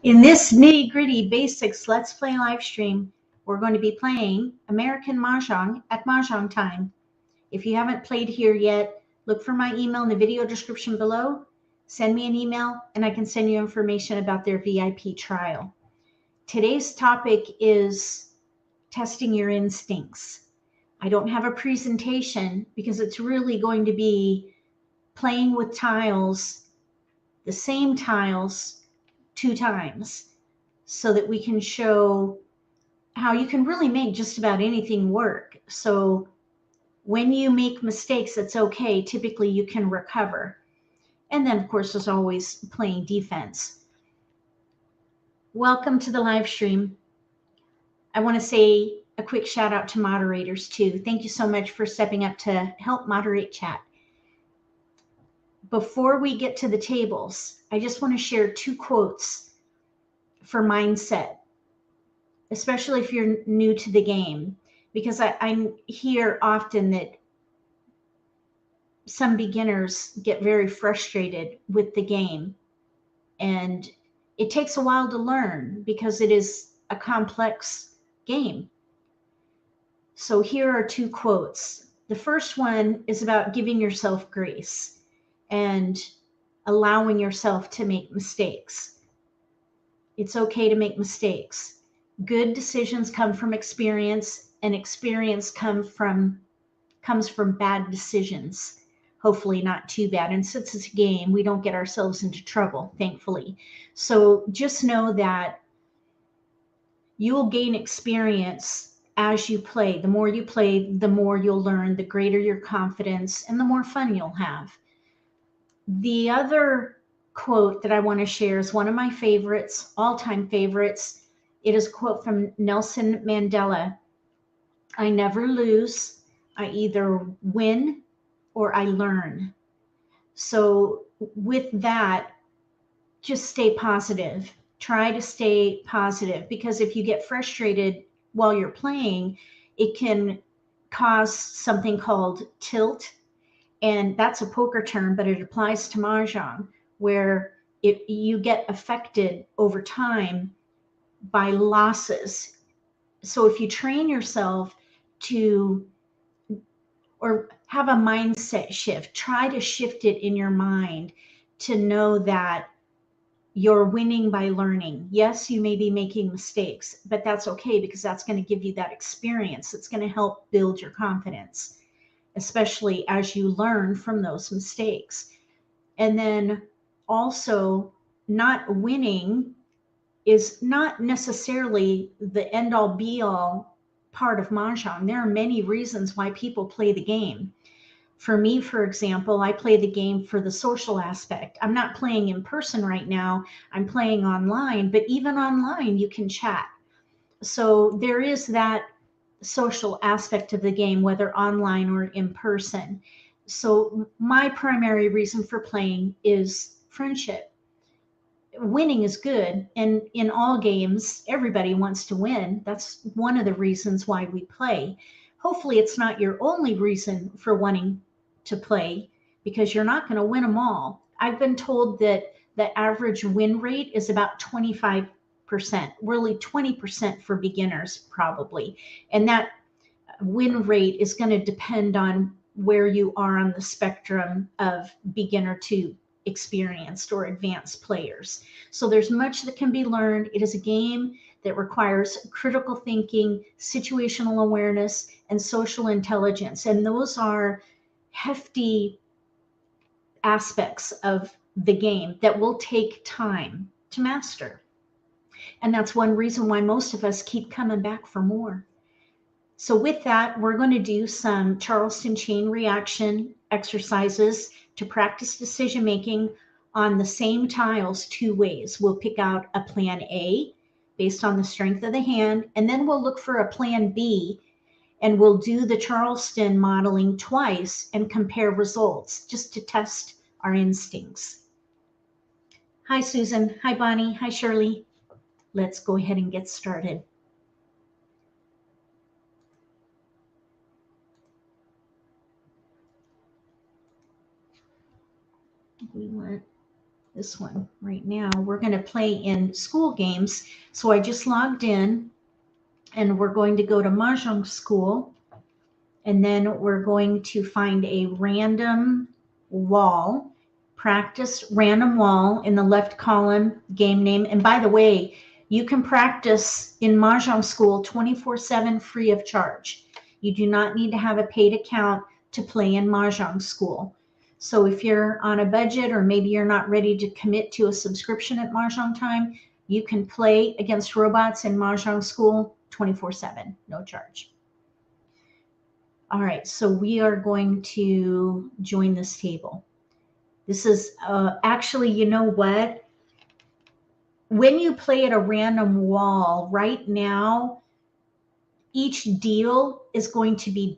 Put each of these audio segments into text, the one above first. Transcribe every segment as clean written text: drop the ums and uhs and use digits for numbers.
In this nitty-gritty basics Let's Play live stream, we're going to be playing American Mah Jongg at Mahjong Time. If you haven't played here yet, look for my email in the video description below. Send me an email and I can send you information about their VIP trial. Today's topic is testing your instincts. I don't have a presentation because it's really going to be playing with tiles, the same tiles, 2 times, so that we can show how you can really make just about anything work. So when you make mistakes, it's okay. Typically you can recover. And then of course there's always playing defense. Welcome to the live stream. I want to say a quick shout out to moderators too. Thank you so much for stepping up to help moderate chat. Before we get to the tables, I just want to share 2 quotes for mindset, especially if you're new to the game, because I hear often that some beginners get very frustrated with the game, and it takes a while to learn because it is a complex game. So here are 2 quotes. The first one is about giving yourself grace and allowing yourself to make mistakes. It's okay to make mistakes. Good decisions come from experience, and experience comes from bad decisions. Hopefully not too bad. And since it's a game, we don't get ourselves into trouble, thankfully. So just know that you will gain experience as you play. The more you play, the more you'll learn, the greater your confidence, and the more fun you'll have. The other quote that I want to share is one of my favorites, all-time favorites. It is a quote from Nelson Mandela. I never lose. I either win or I learn. So with that, just stay positive. Try to stay positive, because if you get frustrated while you're playing, it can cause something called tilt. And that's a poker term, but it applies to Mahjong, where you get affected over time by losses. So if you train yourself to, or have a mindset shift, try to shift it in your mind to know that you're winning by learning. Yes, you may be making mistakes, but that's okay, because that's going to give you that experience. It's going to help build your confidence, especially as you learn from those mistakes. And then also, not winning is not necessarily the end-all be-all part of Mahjong. There are many reasons why people play the game. For me, for example, I play the game for the social aspect. I'm not playing in person right now. I'm playing online, but even online you can chat. So there is that social aspect of the game, whether online or in person. So my primary reason for playing is friendship. Winning is good, and in all games, everybody wants to win. That's one of the reasons why we play. Hopefully it's not your only reason for wanting to play, because you're not going to win them all. I've been told that the average win rate is about 25%, really 20% for beginners probably. And that win rate is going to depend on where you are on the spectrum of beginner to experienced or advanced players. So there's much that can be learned. It is a game that requires critical thinking, situational awareness, and social intelligence. And those are hefty aspects of the game that will take time to master. And that's one reason why most of us keep coming back for more. So with that, we're going to do some Charleston chain reaction exercises to practice decision making on the same tiles 2 ways. We'll pick out a plan A based on the strength of the hand, and then we'll look for a plan B, and we'll do the Charleston modeling twice and compare results just to test our instincts. Hi, Susan. Hi, Bonnie. Hi, Shirley. Let's go ahead and get started. We want this one right now. We're going to play in school games. So I just logged in, and we're going to go to Mahjong School, and then we're going to find a random wall, practice random wall in the left column, game name. And by the way, you can practice in Mahjong School 24/7 free of charge. You do not need to have a paid account to play in Mahjong School. So if you're on a budget, or maybe you're not ready to commit to a subscription at Mahjong Time, you can play against robots in Mahjong School 24/7, no charge. All right, so we are going to join this table. This is actually, you know what? When you play at a random wall, right now, each deal is going to be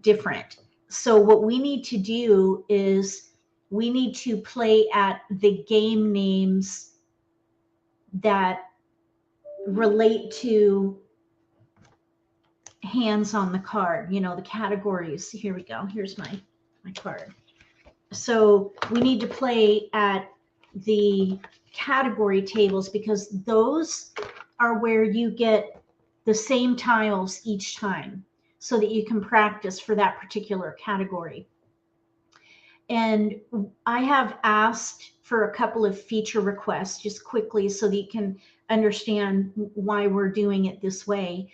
different. So what we need to do is we need to play at the game names that relate to hands on the card, you know, the categories. Here we go. Here's my card. So we need to play at the category tables, because those are where you get the same tiles each time, so that you can practice for that particular category. And I have asked for a couple of feature requests just quickly, so that you can understand why we're doing it this way.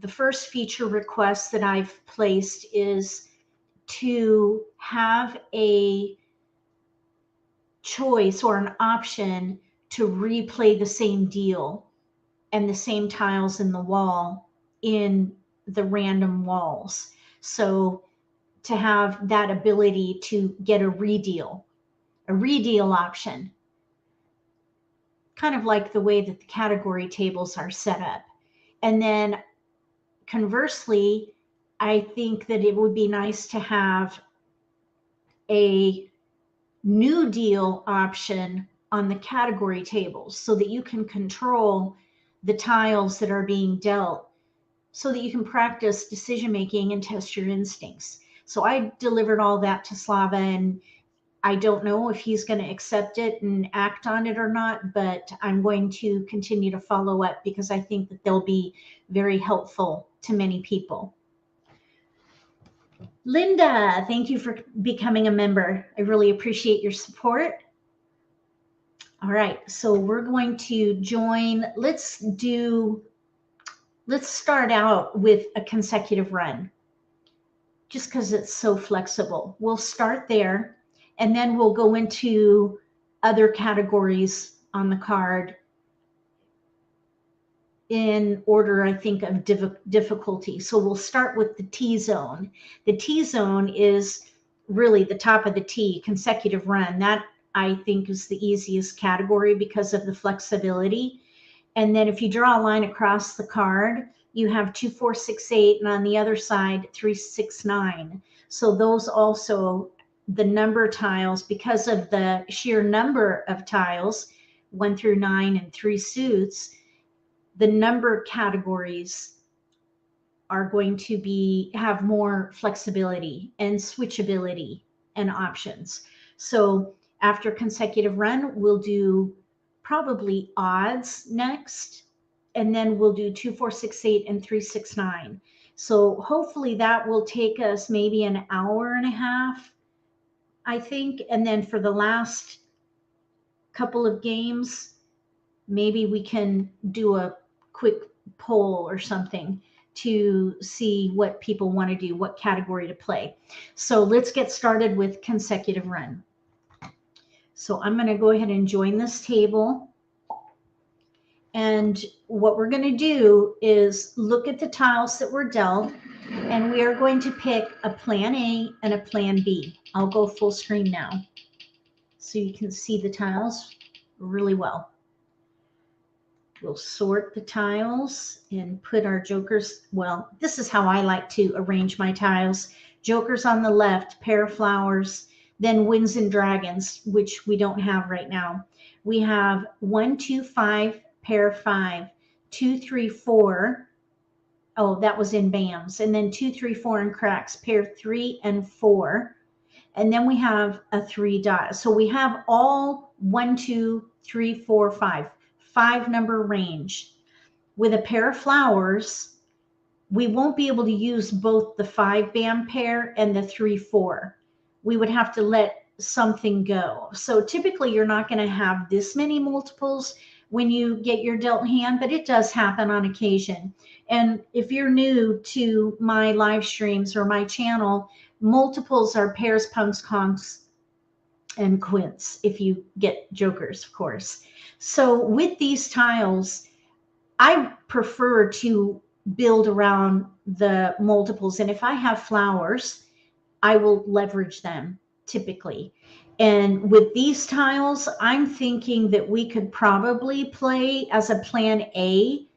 The first feature request that I've placed is to have a choice or an option to replay the same deal and the same tiles in the wall in the random walls. So to have that ability to get a redeal option, kind of like the way that the category tables are set up. And then conversely, I think that it would be nice to have a new deal option on the category tables, so that you can control the tiles that are being dealt, so that you can practice decision making and test your instincts. So I delivered all that to Slava, and I don't know if he's going to accept it and act on it or not, but I'm going to continue to follow up, because I think that they'll be very helpful to many people. Linda, thank you for becoming a member. I really appreciate your support. All right, so we're going to join. Let's start out with a consecutive run, just because it's so flexible. We'll start there, and then we'll go into other categories on the card in order, I think, of difficulty. So we'll start with the T zone. The T zone is really the top of the T, consecutive run. That, I think, is the easiest category because of the flexibility. And then if you draw a line across the card, you have 2, 4, 6, 8, and on the other side, 3, 6, 9. So those also, the number tiles, because of the sheer number of tiles, 1 through 9 and 3 suits, the number categories are going to have more flexibility and switchability and options. So after consecutive run, we'll do probably odds next, and then we'll do 2, 4, 6, 8 and 3, 6, 9. So hopefully that will take us maybe an hour and a half, I think. And then for the last couple of games, maybe we can do a quick poll or something to see what people want to do, what category to play. So let's get started with consecutive run. So I'm going to go ahead and join this table. And what we're going to do is look at the tiles that were dealt, and we are going to pick a plan A and a plan B. I'll go full screen now so you can see the tiles really well. We'll sort the tiles and put our jokers. Well, this is how I like to arrange my tiles. Jokers on the left, pair of flowers, then winds and dragons, which we don't have right now. We have 1, 2, 5, pair 5, 2, 3, 4. Oh, that was in BAMs. And then 2, 3, 4 in cracks, pair 3 and 4. And then we have a 3 dot. So we have all 1, 2, 3, 4, 5. 5 number range. With a pair of flowers, we won't be able to use both the 5 bam pair and the 3, 4. We would have to let something go. So typically you're not going to have this many multiples when you get your dealt hand, but it does happen on occasion. And if you're new to my live streams or my channel, multiples are pairs, punks, conks, and quints, if you get jokers, of course. So with these tiles, I prefer to build around the multiples. And if I have flowers, I will leverage them typically. And with these tiles, I'm thinking that we could probably play as a plan A,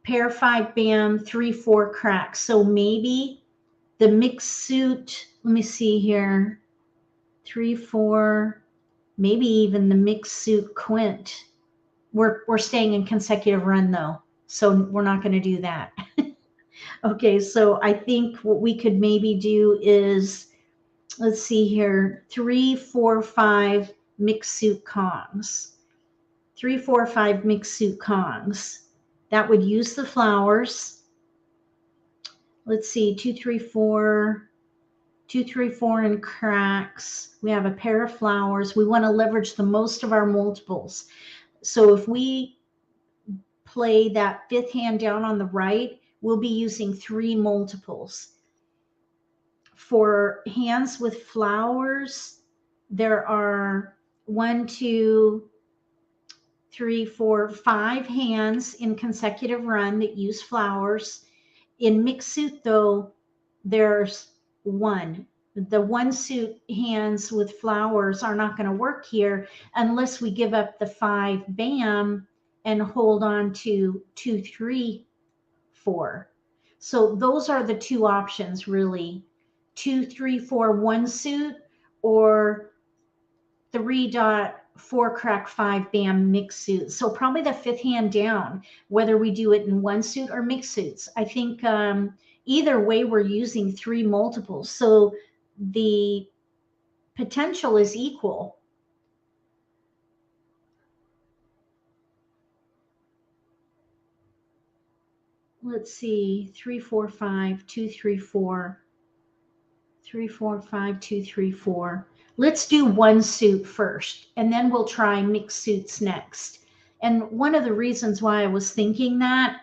pair 5 bam, 3, 4 cracks. So maybe the mixed suit, let me see here, 3, 4, maybe even the mixed suit quint. We're staying in consecutive run though, so we're not going to do that. Okay, so I think what we could maybe do is, let's see here, 3, 4, 5 mixed suit Kongs. 3, 4, 5 mixed suit Kongs. That would use the flowers. Let's see, 2, 3, 4, 2, 3, 4 and cracks. We have a pair of flowers. We want to leverage the most of our multiples. So if we play that 5th hand down on the right, we'll be using 3 multiples. For hands with flowers, there are 1, 2, 3, 4, 5 hands in consecutive run that use flowers. In mixed suit though, there's 1. The 1 suit hands with flowers are not going to work here unless we give up the 5 bam and hold on to 2, 3, 4. So those are the 2 options really. 2, 3, 4, 1 suit, or 3.4 crack 5 bam mixed suit. So probably the 5th hand down, whether we do it in 1 suit or mixed suits. I think either way we're using 3 multiples. So the potential is equal. Let's see, 3, 4, 5, 2, 3, 4, 3, 4, 5, 2, 3, 4. Let's do 1 suit first, and then we'll try mixed suits next. And one of the reasons why I was thinking that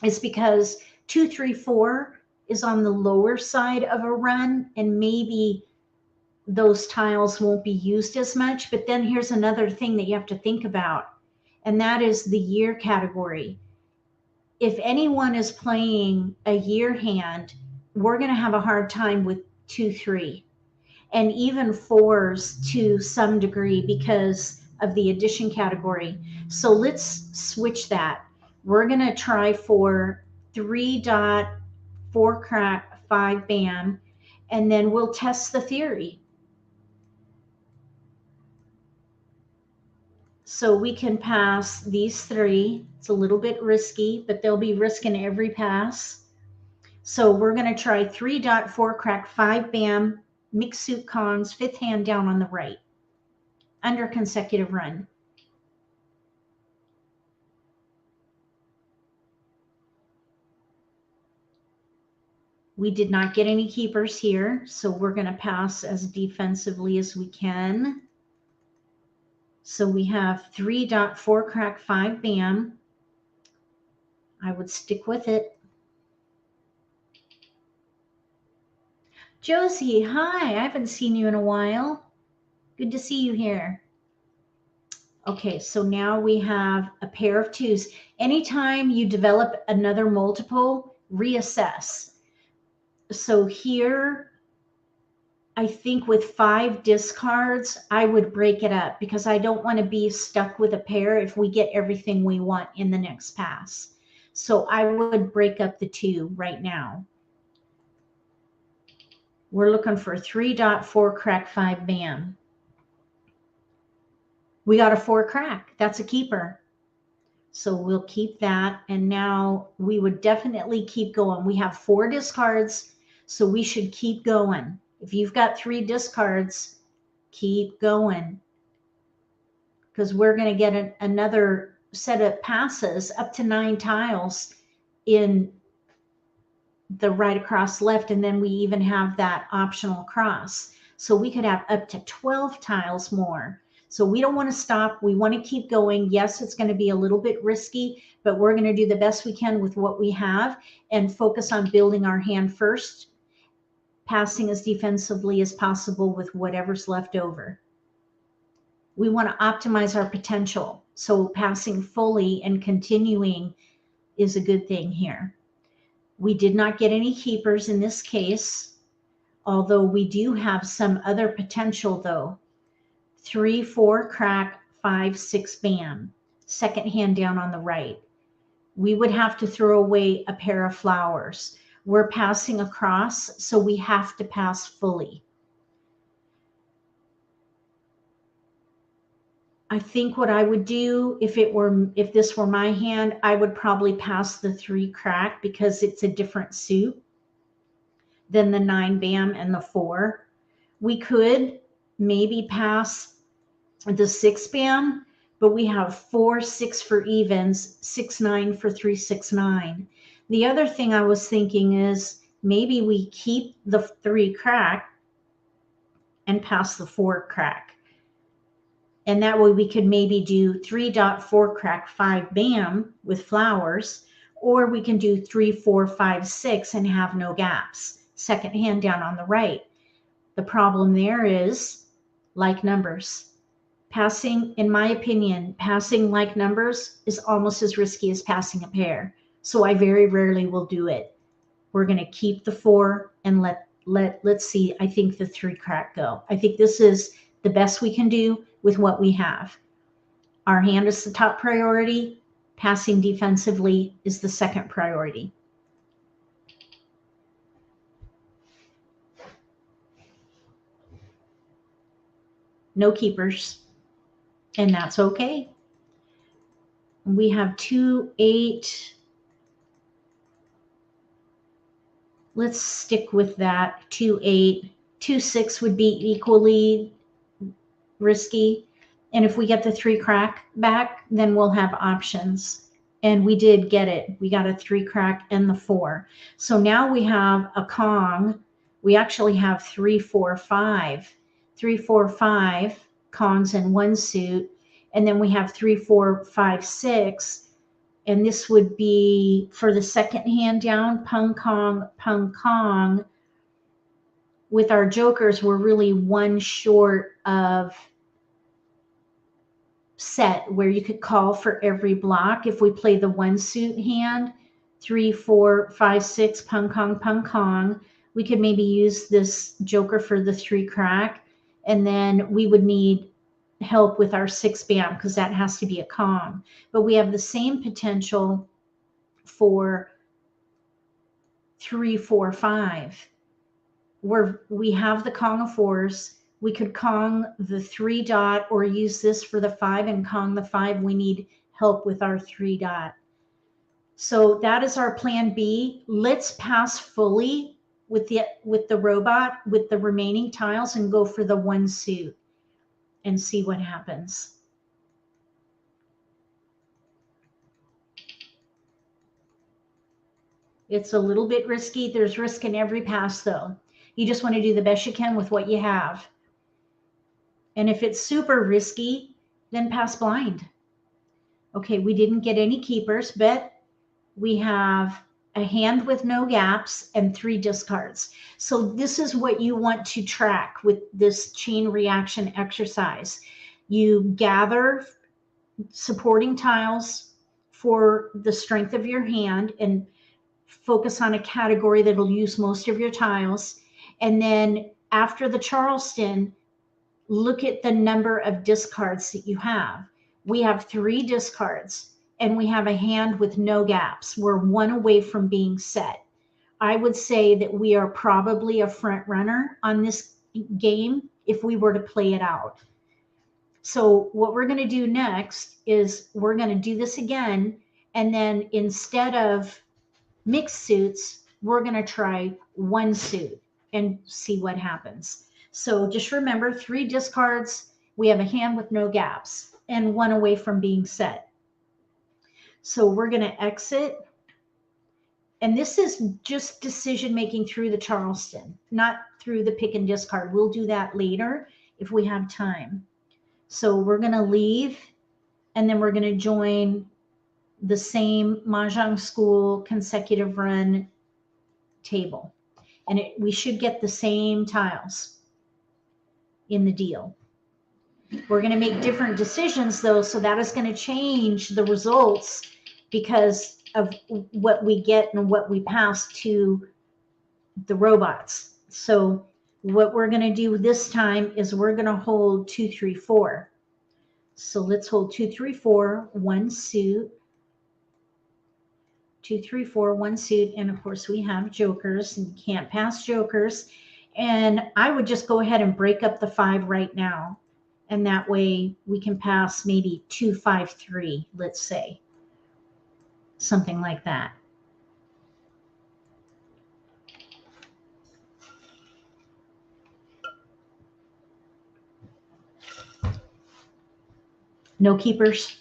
is because 2, 3, 4 is on the lower side of a run, and maybe those tiles won't be used as much. But then here's another thing that you have to think about, and that is the year category. If anyone is playing a year hand, we're going to have a hard time with 2, 3, and even 4s to some degree because of the addition category. So let's switch that. We're going to try for 3.4 crack 5 bam, and then we'll test the theory. So we can pass these 3. It's a little bit risky, but they'll be risk in every pass. So we're going to try 3.4 crack 5 bam mixed suit Kongs, 5th hand down on the right, under consecutive run. We did not get any keepers here, so we're going to pass as defensively as we can. So we have 3.4 crack 5 bam. I would stick with it. Josie, hi, I haven't seen you in a while. Good to see you here. Okay, so now we have a pair of 2s. Anytime you develop another multiple, reassess. So here, I think with 5 discards, I would break it up because I don't want to be stuck with a pair if we get everything we want in the next pass. So I would break up the 2 right now. We're looking for 3.4 crack 5 bam. We got a 4 crack. That's a keeper. So we'll keep that. And now we would definitely keep going. We have 4 discards, so we should keep going. If you've got 3 discards, keep going. because we're going to get another set of passes up to 9 tiles in the right across left, and then we even have that optional cross. So we could have up to 12 tiles more. So we don't want to stop. We want to keep going. Yes, it's going to be a little bit risky, but we're going to do the best we can with what we have and focus on building our hand first, passing as defensively as possible with whatever's left over. We want to optimize our potential. So passing fully and continuing is a good thing here. We did not get any keepers in this case, although we do have some other potential though. 3, 4, crack, 5, 6, bam. Second hand down on the right. We would have to throw away a pair of flowers. We're passing across, so we have to pass fully. I think what I would do if this were my hand, I would probably pass the 3 crack because it's a different suit than the 9 bam and the 4. We could maybe pass the 6 bam, but we have 4, 6 for evens, 6, 9 for 3, 6, 9. The other thing I was thinking is maybe we keep the 3 crack and pass the 4 crack. And that way we could maybe do 3 dot 4 crack 5 bam with flowers, or we can do 3, 4, 5, 6 and have no gaps. Second hand down on the right. The problem there is like numbers. Passing, in my opinion, passing like numbers is almost as risky as passing a pair. So I very rarely will do it. We're going to keep the 4 and let's see, I think the 3 crack go. I think this is the best we can do with what we have. Our hand is the top priority. Passing defensively is the second priority. No keepers, and that's okay. We have 2, 8. Let's stick with that. 2, 8. 2, 6 would be equally risky. And if we get the 3 crack back, then we'll have options. And we did get it. We got a 3 crack and the 4. So now we have a Kong. We actually have 3, 4, 5. 3, 4, 5 Kongs in one suit. And then we have 3, 4, 5, 6. And this would be for the second hand down, Pung Kong, Pung Kong. With our jokers, we're really one short of set where you could call for every block. If we play the one suit hand, 3, 4, 5, 6, Pung Kong, we could maybe use this joker for the 3 crack, and then we would need help with our 6 bam because that has to be a Kong. But we have the same potential for 3, 4, 5, where we have the Kong of 4s. We could Kong the 3 dot or use this for the 5 and Kong the 5. We need help with our 3 dot. So that is our plan B. Let's pass fully with the robot with the remaining tiles and go for the one suit and see what happens. It's a little bit risky. There's risk in every pass though. You just want to do the best you can with what you have. And if it's super risky, then pass blind. Okay, we didn't get any keepers, but we have a hand with no gaps and 3 discards. So this is what you want to track with this chain reaction exercise. You gather supporting tiles for the strength of your hand and focus on a category that'll use most of your tiles. And then after the Charleston, look at the number of discards that you have. We have 3 discards and we have a hand with no gaps. We're 1 away from being set. I would say that we are probably a front runner on this game if we were to play it out. So what we're going to do next is we're going to do this again. And then instead of mixed suits, we're going to try one suit and see what happens. So just remember 3 discards. We have a hand with no gaps. and one away from being set. So we're going to exit. And this is just decision making through the Charleston, not through the pick and discard. We'll do that later if we have time. So we're going to leave, and then we're going to join the same Mahjong school consecutive run table. And we should get the same tiles in the deal. We're going to make different decisions though, so that is going to change the results because of what we get and what we pass to the robots. So what we're going to do this time is we're going to hold 2, 3, 4. So let's hold 2, 3, 4, one suit, 2, 3, 4, one suit. And of course we have jokers and you can't pass jokers. And I would just go ahead and break up the 5 right now. And that way we can pass maybe 2, 5, 3, let's say. Something like that. No keepers.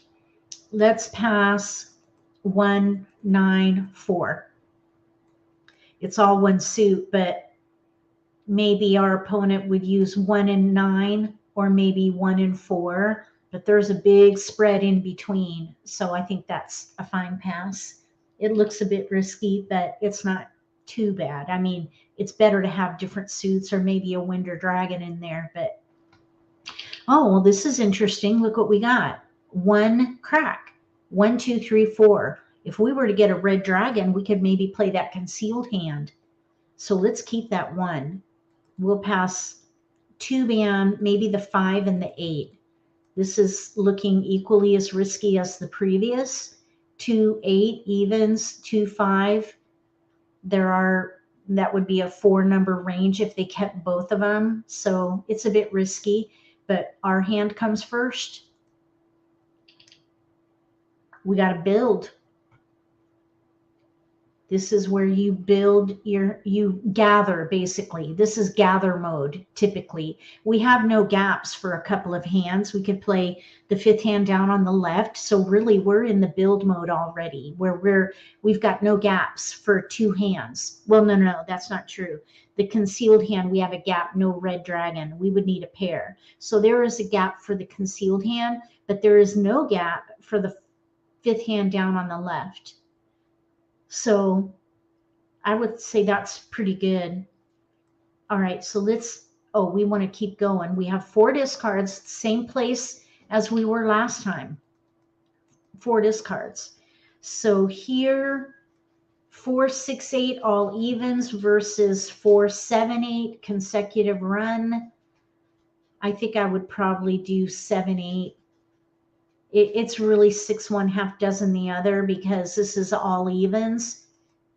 Let's pass 1, 9, 4. It's all one suit, but maybe our opponent would use 1 and 9 or maybe 1 and 4. But there's a big spread in between. So I think that's a fine pass. It looks a bit risky, but it's not too bad. I mean, it's better to have different suits or maybe a wind or dragon in there. But, oh, well, this is interesting. Look what we got. 1 crack. 1, 2, 3, 4. If we were to get a red dragon, we could maybe play that concealed hand. So let's keep that 1. We'll pass 2 bam, maybe the 5 and the 8. This is looking equally as risky as the previous. 2, 8 evens, 2, 5. That would be a 4 number range if they kept both of them. So it's a bit risky, but our hand comes first. We got to build. This is where you build you gather, basically. This is gather mode, typically. We have no gaps for a couple of hands. We could play the 5th hand down on the left. So really we're in the build mode already, where we've got no gaps for 2 hands. Well, no, that's not true. The concealed hand, we have a gap, no red dragon. We would need a pair. So there is a gap for the concealed hand, but there is no gap for the 5th hand down on the left. So I would say that's pretty good. All right, so we want to keep going. We have 4 discards, same place as we were last time. 4 discards. So here, 4, 6, 8, all evens versus 4, 7, 8, consecutive run. I think I would probably do 7, 8. It's really 6, 1, half dozen the other because this is all evens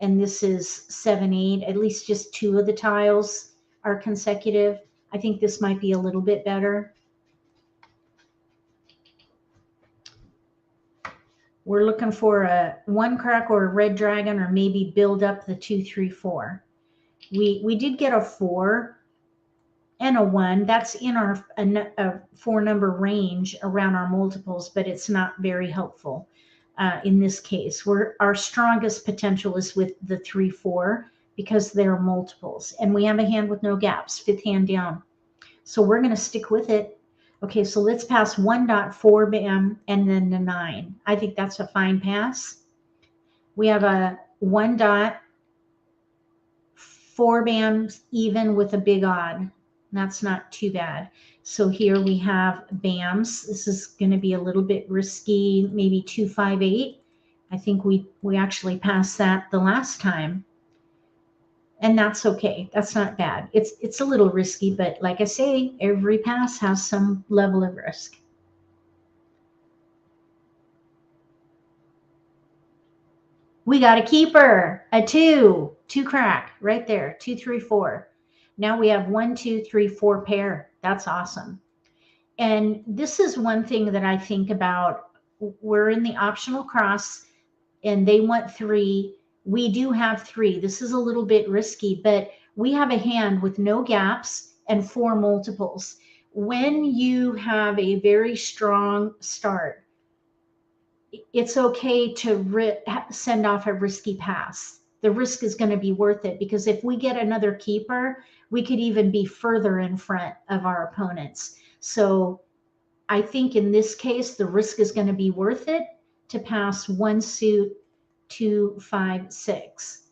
and this is 7, 8. At least just 2 of the tiles are consecutive. I think this might be a little bit better. We're looking for a 1 crack or a red dragon or maybe build up the 2, 3, 4. We did get a 4 and a 1. That's in our a 4 number range around our multiples, but it's not very helpful in this case. Our strongest potential is with the 3, 4 because they're multiples, and we have a hand with no gaps, 5th hand down. So we're going to stick with it. Okay, so let's pass 1.4 bam and then the 9. I think that's a fine pass. We have a 1.4 bams even with a big odd. That's not too bad. So here we have bams. This is going to be a little bit risky, maybe 2, 5, 8. I think we actually passed that the last time. And that's okay. That's not bad. It's a little risky, but like I say, every pass has some level of risk. We got a keeper, a 2 crack right there, 2, 3, 4. Now we have 1, 2, 3, 4 pair. That's awesome. And this is one thing that I think about. We're in the optional cross and they want 3. We do have 3. This is a little bit risky, but we have a hand with no gaps and 4 multiples. when you have a very strong start, it's okay to send off a risky pass. The risk is going to be worth it, because if we get another keeper, we could even be further in front of our opponents. So I think in this case, the risk is going to be worth it to pass one suit, 2, 5, 6.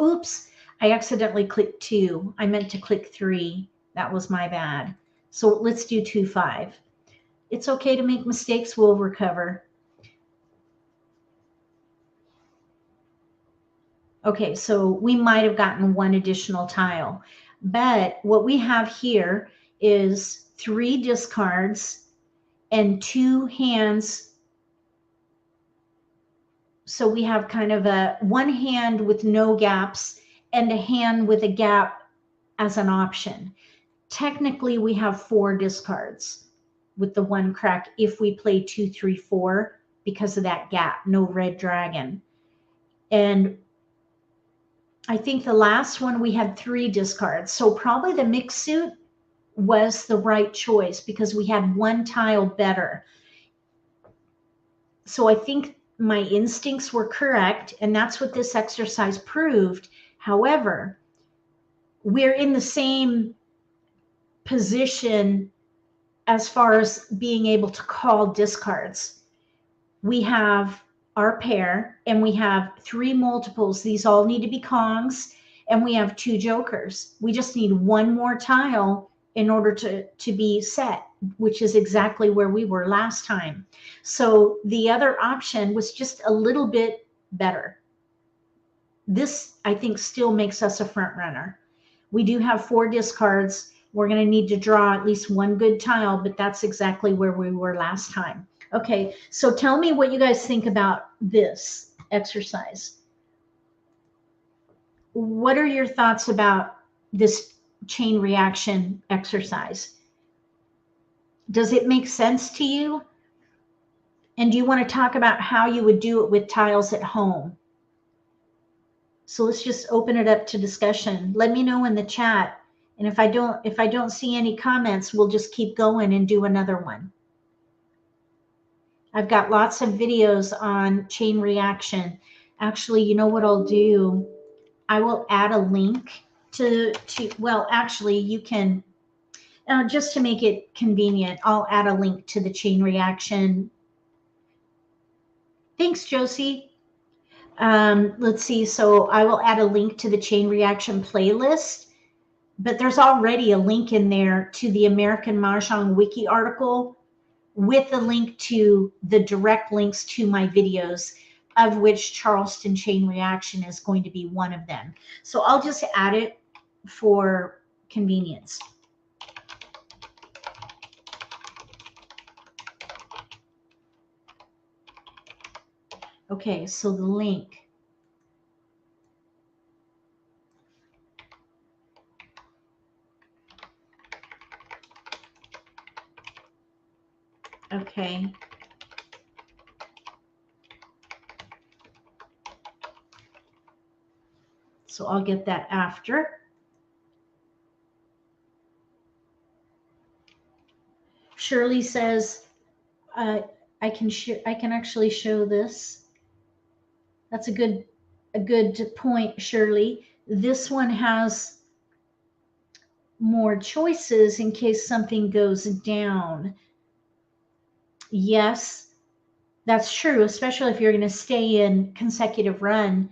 Oops, I accidentally clicked 2. I meant to click 3. That was my bad. So let's do 2, 5. It's okay to make mistakes. We'll recover. Okay, so we might have gotten one additional tile, but what we have here is 3 discards and 2 hands. So we have kind of a one hand with no gaps and a hand with a gap as an option. Technically, we have 4 discards with the 1 crack if we play 2, 3, 4 because of that gap, no red dragon. And I think the last one we had 3 discards. So probably the mixed suit was the right choice because we had 1 tile better. So I think my instincts were correct, and that's what this exercise proved. However, we're in the same position as far as being able to call discards. We have our pair and we have 3 multiples. These all need to be Kongs, and we have 2 jokers. We just need 1 more tile in order to be set, which is exactly where we were last time. So the other option was just a little bit better. This, I think, still makes us a front runner. We do have 4 discards. We're going to need to draw at least 1 good tile, but that's exactly where we were last time. Okay, so tell me what you guys think about this exercise. What are your thoughts about this chain reaction exercise? Does it make sense to you? And do you want to talk about how you would do it with tiles at home? So let's just open it up to discussion. Let me know in the chat. And if I don't see any comments, we'll just keep going and do another one. I've got lots of videos on chain reaction. Actually, you know what I'll do? I will add a link to well, actually, you can, just to make it convenient, I'll add a link to the chain reaction. Thanks, Josie. Let's see. So I will add a link to the chain reaction playlist, but there's already a link in there to the American Mah Jongg wiki article with a link to the direct links to my videos, of which Charleston chain reaction is going to be one of them. So I'll just add it for convenience. Okay, so the link. Okay. So I'll get that after. Shirley says, I can actually show this. That's a good point, Shirley. This one has more choices in case something goes down. Yes, that's true, especially if you're going to stay in consecutive run.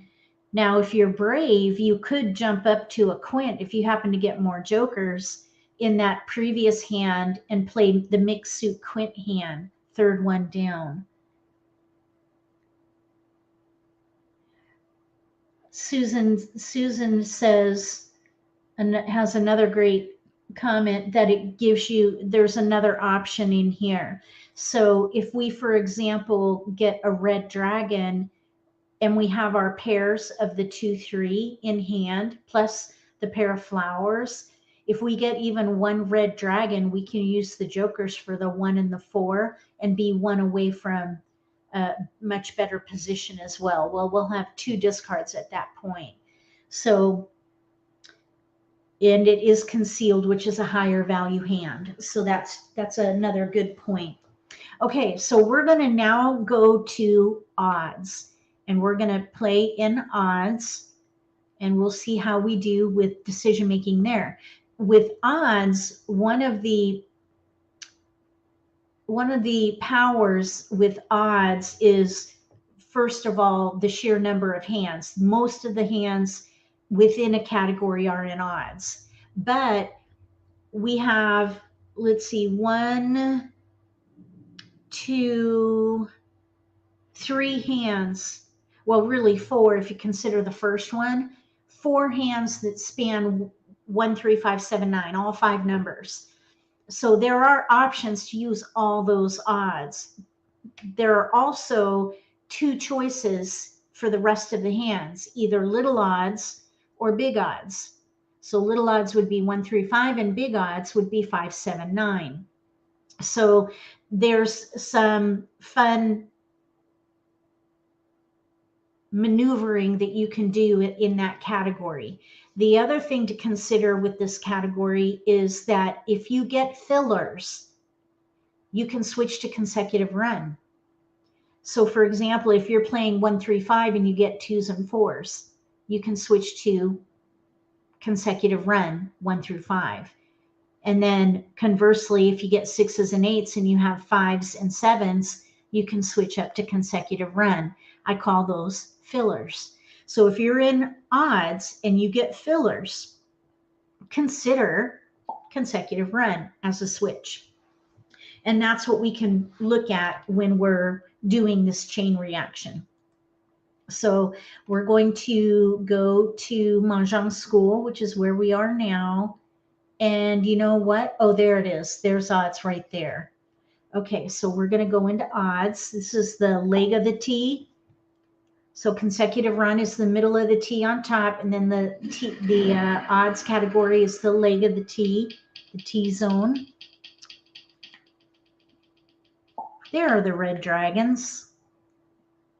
Now, if you're brave, you could jump up to a quint if you happen to get more jokers in that previous hand and play the mixed suit quint hand, 3rd one down. Susan says, and has another great comment, that it gives you, there's another option in here. So if we, for example, get a red dragon and we have our pairs of the 2, 3 in hand, plus the pair of flowers, if we get even 1 red dragon, we can use the jokers for the 1 and the 4 and be 1 away from a much better position as well. Well, we'll have 2 discards at that point. So and it is concealed, which is a higher value hand. So that's another good point. Okay, so we're going to now go to odds, and we're going to play in odds, and we'll see how we do with decision making there. With odds, one of the powers with odds is, first of all, the sheer number of hands. Most of the hands within a category are in odds, but we have, let's see, 1, 2, 3 hands. Well, really 4 if you consider the first one. 4 hands that span 1, 3, 5, 7, 9, all 5 numbers. So there are options to use all those odds. There are also 2 choices for the rest of the hands, either little odds or big odds. So little odds would be 1, 3, 5, and big odds would be 5, 7, 9. So there's some fun maneuvering that you can do in that category. The other thing to consider with this category is that if you get fillers, you can switch to consecutive run. So for example, if you're playing 1, 3, 5 and you get 2s and 4s, you can switch to consecutive run 1 through 5. And then conversely, if you get 6s and 8s and you have 5s and 7s, you can switch up to consecutive run. I call those fillers. So if you're in odds and you get fillers, consider consecutive run as a switch. And that's what we can look at when we're doing this chain reaction. So we're going to go to Mahjong School, which is where we are now. And you know what? Oh, there it is. There's odds right there. Okay, so we're going to go into odds. This is the leg of the T. So consecutive run is the middle of the T on top, and then the odds category is the leg of the T zone. There are the red dragons.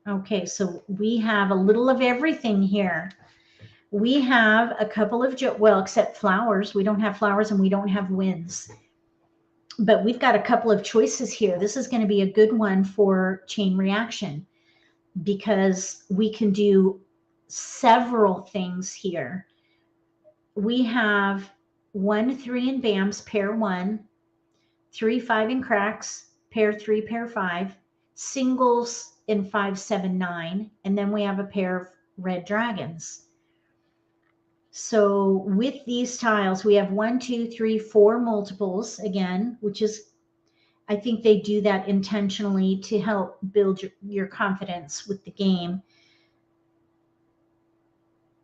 Okay, so we have a little of everything here. We have a couple of, well, except flowers. We don't have flowers and we don't have winds. But we've got a couple of choices here. This is going to be a good one for chain reaction because we can do several things here. We have 1, 3 in bams, pair 1, 3, 5 in cracks, pair 3, pair 5, singles in 5, 7, 9, and then we have a pair of red dragons. So with these tiles, we have 1, 2, 3, 4 multiples again, which is, I think they do that intentionally to help build your confidence with the game.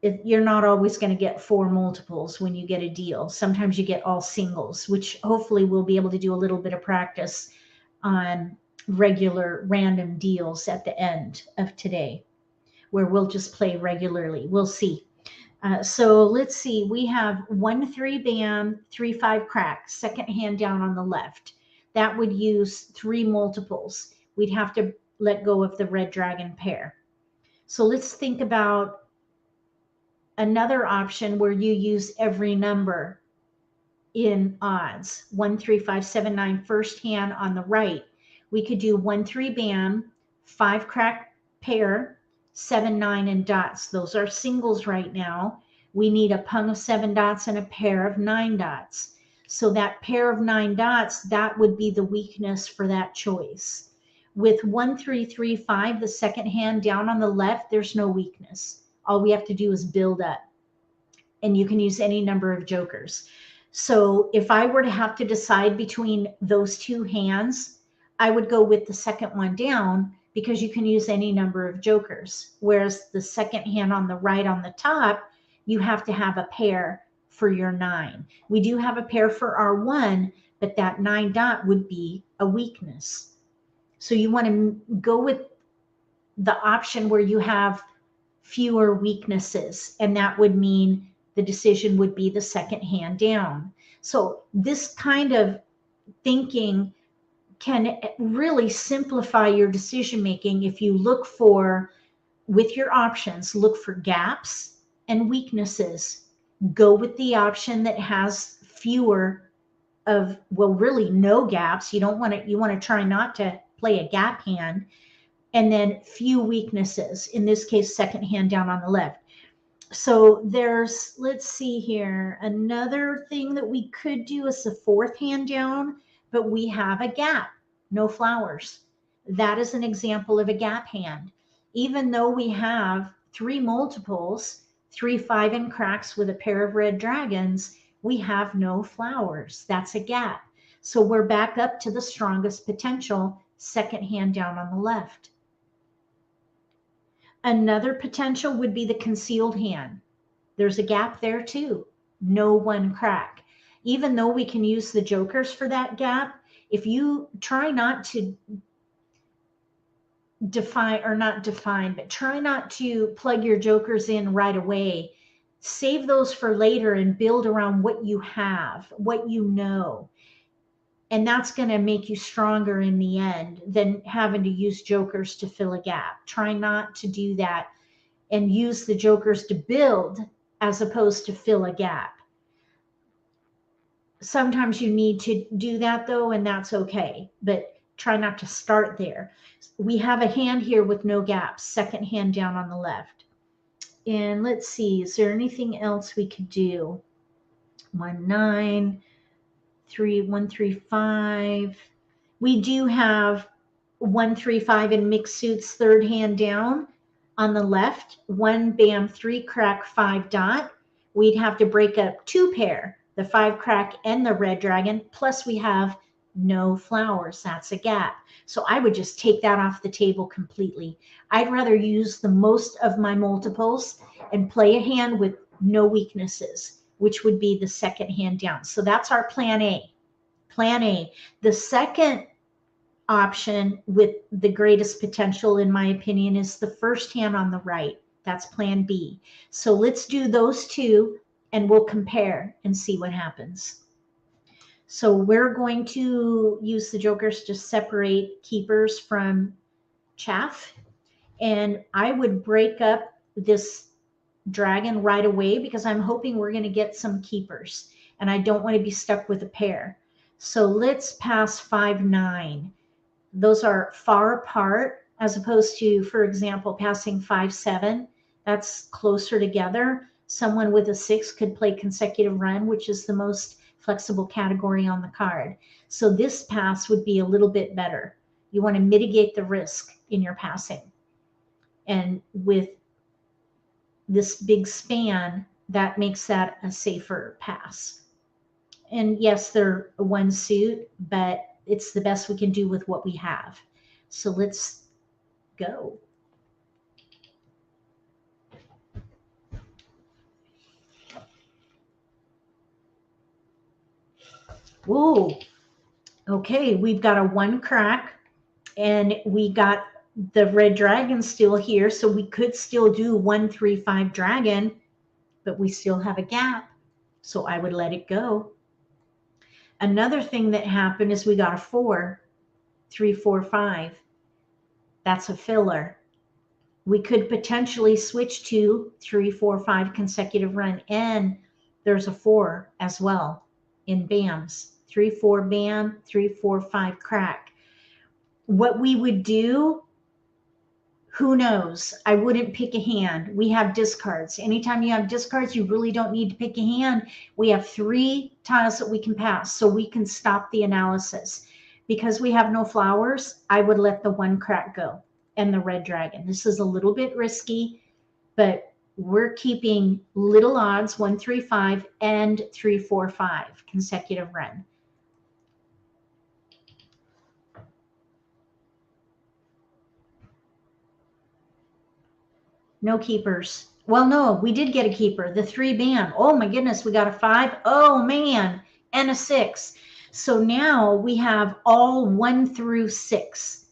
You're not always going to get 4 multiples when you get a deal. Sometimes you get all singles, which hopefully we'll be able to do a little bit of practice on regular random deals at the end of today, where we'll just play regularly. We'll see. So let's see. We have 1, 3 bam, 3, 5 crack, second hand down on the left. That would use 3 multiples. We'd have to let go of the red dragon pair. So let's think about another option where you use every number in odds. 1, 3, 5, 7, 9, first hand on the right. We could do 1, 3 bam, 5 crack pair, 7, 9 and dots. Those are singles right now. We need a pung of 7 dots and a pair of 9 dots. So that pair of 9 dots, that would be the weakness for that choice. With 1, 3, 3, 5, the second hand down on the left, there's no weakness. All we have to do is build up. And you can use any number of jokers. So if I were to have to decide between those 2 hands, I would go with the second one down because you can use any number of jokers. Whereas the second hand on the right on the top, you have to have a pair for your 9. We do have a pair for our 1, but that 9 dot would be a weakness. So you want to go with the option where you have fewer weaknesses, and that would mean the decision would be the second hand down. So this kind of thinking can really simplify your decision making if you look for, with your options, look for gaps and weaknesses go with the option that has fewer of, well, really no gaps. You don't want to, you want to try not to play a gap hand, and then few weaknesses. In this case, second hand down on the left. So there's, let's see here, another thing that we could do is the fourth hand down, but we have a gap, no flowers. That is an example of a gap hand. Even though we have three multiples, 3, 5, and cracks with a pair of red dragons, we have no flowers. That's a gap. So we're back up to the strongest potential, second hand down on the left. Another potential would be the concealed hand. There's a gap there too. No one crack. Even though we can use the jokers for that gap, if you try not to define, or not define, but try not to plug your jokers in right away, save those for later and build around what you have, what you know. And that's going to make you stronger in the end than having to use jokers to fill a gap. Try not to do that and use the jokers to build as opposed to fill a gap. Sometimes you need to do that though, and that's okay, but try not to start there. We have a hand here with no gaps, second hand down on the left. And let's see, is there anything else we could do? 1, 9, 3, 1, 3, 5. We do have 1, 3, 5 in mixed suits, third hand down on the left. 1 bam, 3 crack, 5 dot. We'd have to break up 2 pair, the 5 crack and the red dragon, plus we have no flowers. That's a gap. So I would just take that off the table completely. I'd rather use the most of my multiples and play a hand with no weaknesses, which would be the second hand down. So that's our plan A. Plan A. The second option with the greatest potential, in my opinion, is the first hand on the right. That's plan B. So let's do those two and we'll compare and see what happens. So we're going to use the jokers to separate keepers from chaff. And I would break up this dragon right away because I'm hoping we're going to get some keepers and I don't want to be stuck with a pair. So let's pass 5, 9. Those are far apart as opposed to, for example, passing 5, 7. That's closer together. Someone with a 6 could play consecutive run, which is the most flexible category on the card. So this pass would be a little bit better. You want to mitigate the risk in your passing. And with this big span, that makes that a safer pass. And yes, they're one suit, but it's the best we can do with what we have. So let's go. Whoa. Okay, we've got a 1 crack and we got the red dragon still here. So we could still do 1, 3, 5 dragon, but we still have a gap. So I would let it go. Another thing that happened is we got a 4, 3, 4, 5. That's a filler. We could potentially switch to 3, 4, 5 consecutive run, and there's a 4 as well in BAMs. 3, 4 BAM, 3, 4, 5 crack. What we would do, who knows? I wouldn't pick a hand. We have discards. Anytime you have discards, you really don't need to pick a hand. We have 3 tiles that we can pass, so we can stop the analysis. Because we have no flowers, I would let the 1 crack go and the red dragon. This is a little bit risky, but we're keeping little odds, 1, 3, 5 and 3, 4, 5 consecutive run. No keepers. Well, no, we did get a keeper, the 3 bam. Oh my goodness, we got a 5. Oh man, and a 6. So now we have all 1 through 6.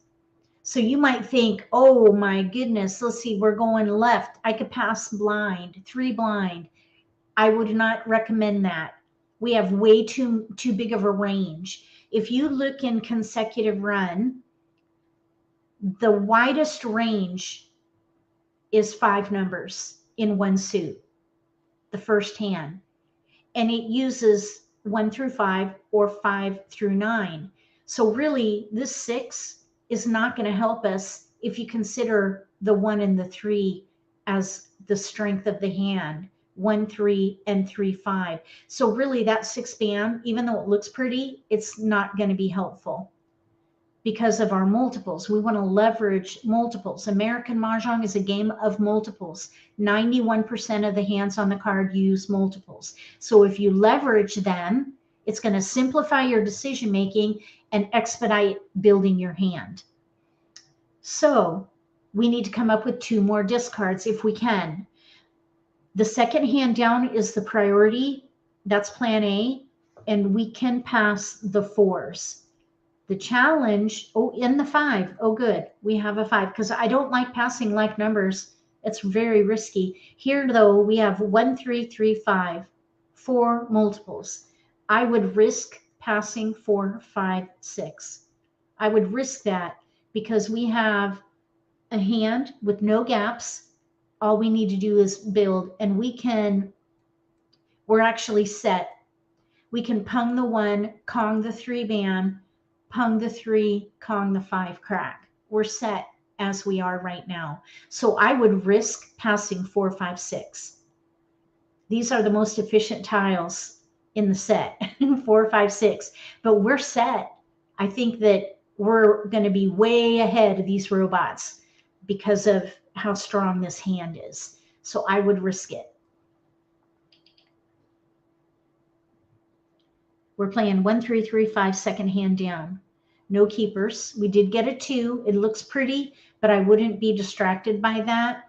So you might think, oh my goodness, let's see, we're going left. I could pass blind, 3 blind. I would not recommend that. We have way too big of a range. If you look in consecutive run, the widest range is 5 numbers in 1 suit. the first hand, and it uses 1 through 5 or 5 through 9. So really, this 6 is not going to help us if you consider the 1 and the 3 as the strength of the hand. 1, 3, and 3, 5. So really that 6 bam, even though it looks pretty, it's not going to be helpful because of our multiples. We want to leverage multiples. American Mah Jongg is a game of multiples. 91% of the hands on the card use multiples. So if you leverage them, it's going to simplify your decision making and expedite building your hand. So we need to come up with 2 more discards if we can. The second hand down is the priority. That's plan A. And we can pass the 4s. The challenge, in the 5. Oh, good. We have a 5 because I don't like passing like numbers. It's very risky. Here, though, we have 1, 3, 3, 5, 4 multiples. I would risk passing 4, 5, 6. I would risk that because we have a hand with no gaps. All we need to do is build, and we're actually set. We can pung the 1, Kong the 3 bam, pung the 3, Kong the 5 crack. We're set as we are right now. So I would risk passing 4, 5, 6. These are the most efficient tiles in the set, 4, 5, 6. But we're set. I think that we're going to be way ahead of these robots because of how strong this hand is. So I would risk it. We're playing 1, 3, 3, 5, second hand down. No keepers. We did get a 2. It looks pretty, but I wouldn't be distracted by that.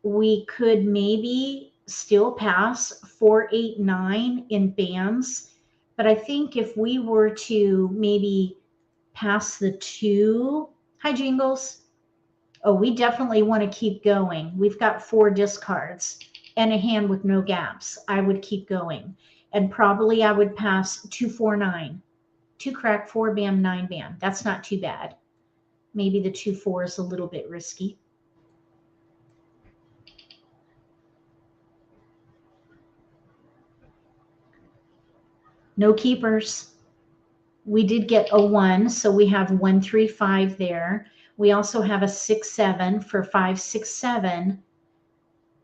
We could maybe still pass 4, 8, 9 in bams. But I think if we were to maybe pass the 2, hi Jingles. Oh, we definitely want to keep going. We've got 4 discards and a hand with no gaps. I would keep going. And probably I would pass 2, 4, 9. 2 crack, 4 bam, 9 bam. That's not too bad. Maybe the 2, 4 is a little bit risky. No keepers. We did get a 1, so we have 1, 3, 5 there. We also have a 6, 7 for 5, 6, 7,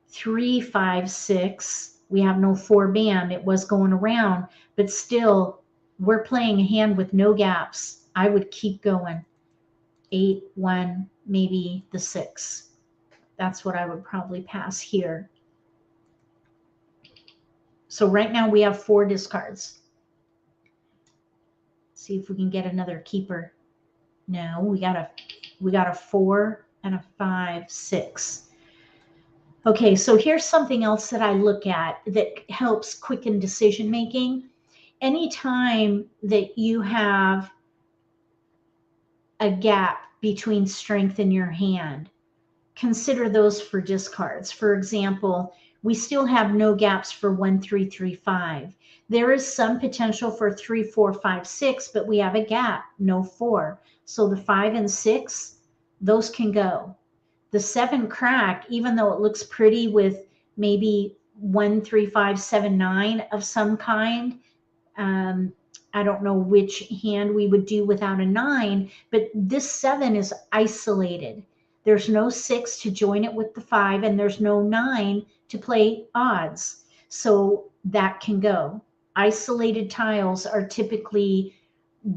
3, 5, 6. We have no 4 bam. It was going around, but still, we're playing a hand with no gaps. I would keep going. 8, 1, maybe the 6. That's what I would probably pass here. So right now we have 4 discards. See if we can get another keeper. No, we got a 4 and a 5, 6. Okay, so here's something else that I look at that helps quicken decision making. Anytime that you have a gap between strength in your hand, consider those for discards. For example, we still have no gaps for 1, 3, 3, 5. There is some potential for 3, 4, 5, 6, but we have a gap, no 4. So the 5 and 6, those can go. The 7 crack, even though it looks pretty with maybe 1, 3, 5, 7, 9 of some kind, I don't know which hand we would do without a 9, but this 7 is isolated. There's no 6 to join it with the 5, and there's no 9 to play odds. So that can go. Isolated tiles are typically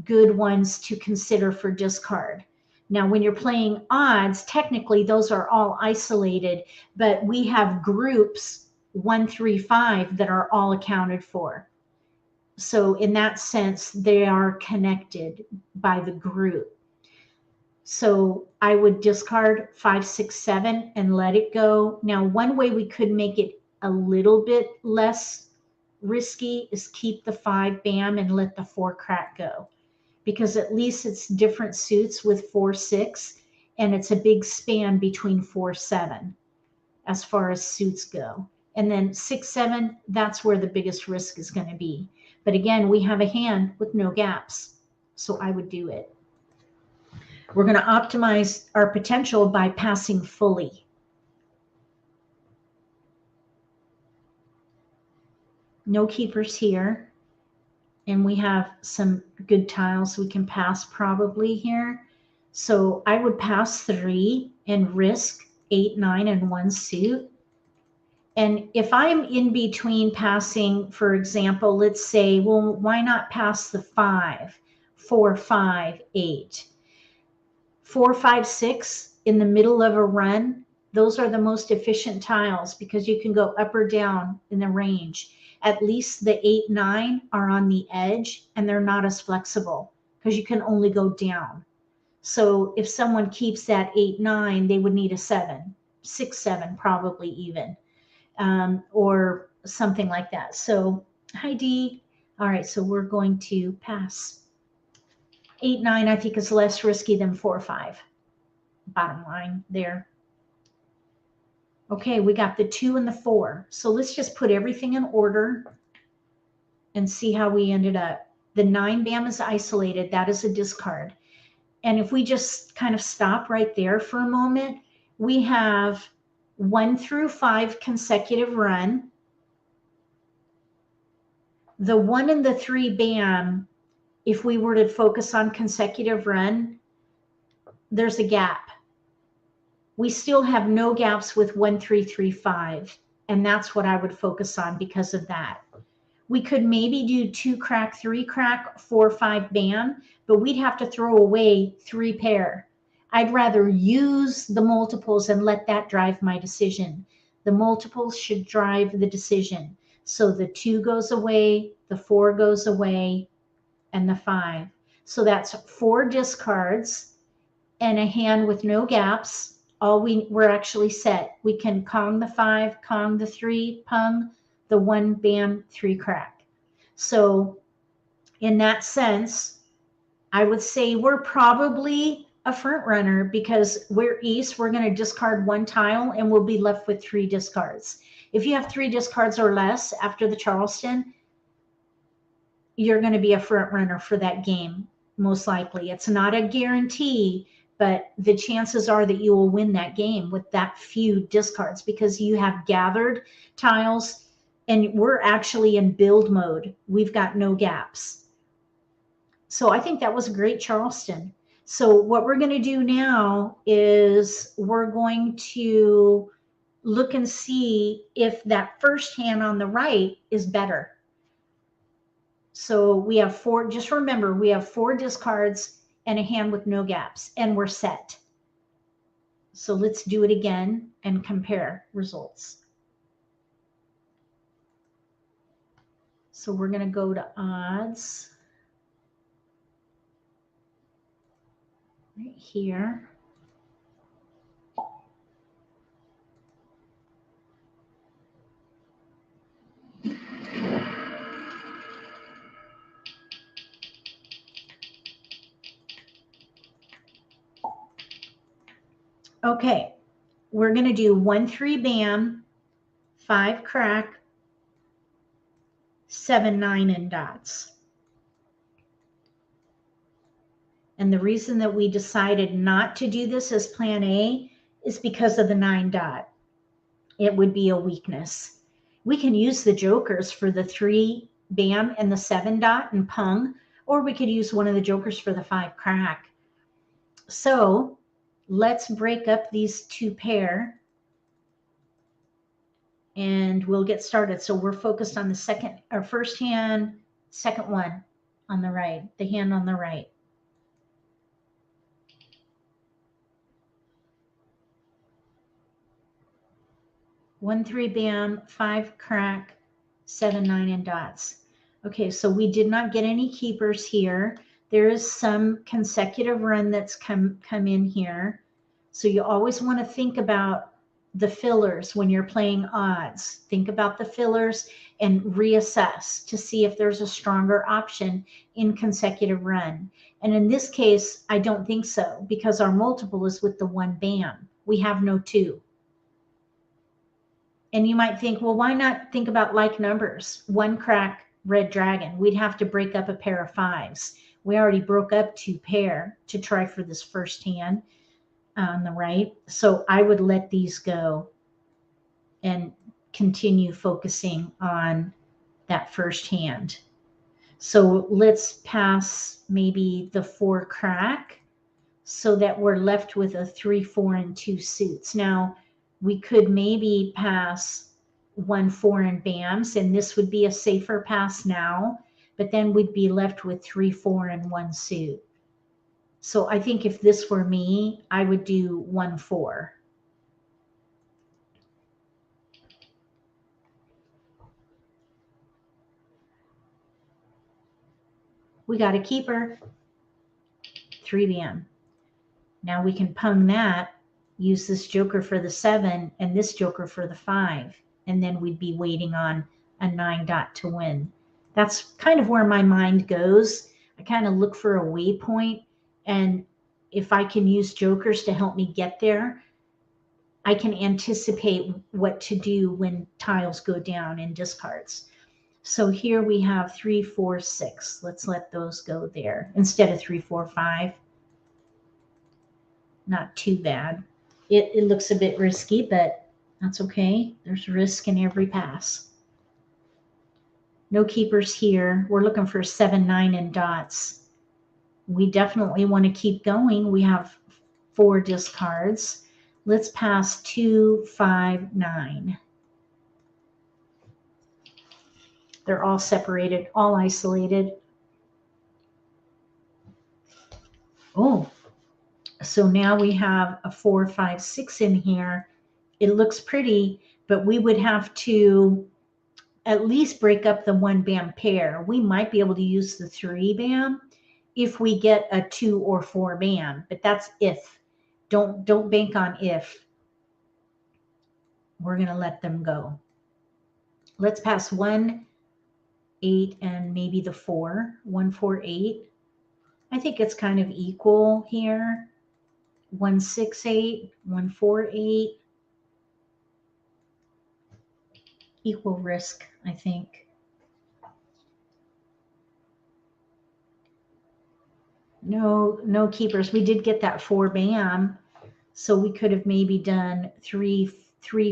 good ones to consider for discard. Now, when you're playing odds, technically those are all isolated, but we have groups 1, 3, 5 that are all accounted for. So in that sense, they are connected by the group. So I would discard 5, 6, 7 and let it go. Now, one way we could make it a little bit less risky is keep the 5 bam and let the 4 crack go, because at least it's different suits with 4, 6, and it's a big span between 4, 7 as far as suits go. And then 6, 7, that's where the biggest risk is going to be. But again, we have a hand with no gaps, so I would do it. We're going to optimize our potential by passing fully. No keepers here. And we have some good tiles we can pass probably here. So I would pass 3 and risk 8, 9, and 1 suit. And if I'm in between passing, for example, let's say, well, why not pass the 5, 4, 5, 8? 4, 5, 6 in the middle of a run, those are the most efficient tiles because you can go up or down in the range. At least the 8, 9 are on the edge and they're not as flexible because you can only go down. So if someone keeps that 8, 9, they would need a 7, 6, 7 probably even, or something like that. So hi Dee. All right, so we're going to pass. 8, 9 I think is less risky than 4, 5. Bottom line there. Okay, we got the 2 and the 4. So let's just put everything in order and see how we ended up. The 9 bam is isolated. That is a discard. And if we just kind of stop right there for a moment, we have 1 through 5 consecutive run. The 1 and the 3 bam, if we were to focus on consecutive run, there's a gap. We still have no gaps with 1, 3, 3, 5. And that's what I would focus on because of that. We could maybe do 2 crack, 3 crack, 4, 5 bam, but we'd have to throw away 3 pair. I'd rather use the multiples and let that drive my decision. The multiples should drive the decision. So the 2 goes away, the 4 goes away, and the 5. So that's 4 discards and a hand with no gaps. We're actually set. We can Kong the 5, Kong the 3, Pung the 1, bam, 3 crack. So in that sense, I would say we're probably a front runner because we're East. We're going to discard 1 tile and we'll be left with 3 discards. If you have 3 discards or less after the Charleston, you're going to be a front runner for that game, most likely. It's not a guarantee, but the chances are that you will win that game with that few discards because you have gathered tiles and we're actually in build mode. We've got no gaps. So I think that was a great Charleston. So what we're going to do now is we're going to look and see if that first hand on the right is better. So we have 4, just remember, we have 4 discards and a hand with no gaps, and we're set. So let's do it again and compare results. So we're going to go to odds right here. Okay, we're going to do 1, 3 bam, 5 crack, 7, 9 in dots. And the reason that we decided not to do this as plan A is because of the 9 dot. It would be a weakness. We can use the jokers for the 3 bam and the 7 dot and pung, or we could use one of the jokers for the 5 crack. So let's break up these 2 pair and we'll get started. So we're focused on the first hand, second one on the right, the hand on the right. One, 3 bam, 5 crack, 7, 9 in dots. Okay, so we did not get any keepers here. There is some consecutive run that's come in here. So you always want to think about the fillers when you're playing odds. Think about the fillers and reassess to see if there's a stronger option in consecutive run. And in this case, I don't think so because our multiple is with the 1 bam. We have no 2. And you might think, well, why not think about like numbers? 1 crack, red dragon. We'd have to break up a pair of 5s. We already broke up 2 pair to try for this first hand on the right. So I would let these go and continue focusing on that first hand. So let's pass maybe the 4 crack so that we're left with a 3, 4, and 2 suits. Now, we could maybe pass 1, 4, and bams, and this would be a safer pass now, but then we'd be left with 3, 4, and 1 suit. So I think if this were me, I would do 1, 4. We got a keeper, 3 bam. Now we can pung that, use this joker for the 7 and this joker for the 5, and then we'd be waiting on a 9 dot to win. That's kind of where my mind goes. I kind of look for a waypoint, and if I can use jokers to help me get there, I can anticipate what to do when tiles go down in discards. So here we have 3, 4, 6. Let's let those go there instead of 3, 4, 5. Not too bad. It looks a bit risky, but that's okay. There's risk in every pass. No keepers here. We're looking for 7, 9, and dots. We definitely want to keep going. We have 4 discards. Let's pass 2, 5, 9. They're all separated, all isolated. Oh, so now we have a 4, 5, 6 in here. It looks pretty, but we would have to at least break up the 1 bam pair. We might be able to use the 3 bam if we get a 2 or 4 bam, but that's if. Don't bank on if. We're gonna let them go. Let's pass 1, 8, and maybe the 4. 1, 4, 8. I think it's kind of equal here. 1, 6, 8, 1, 4, 8. Equal risk, I think. No keepers. We did get that 4 bam, so we could have maybe done 3,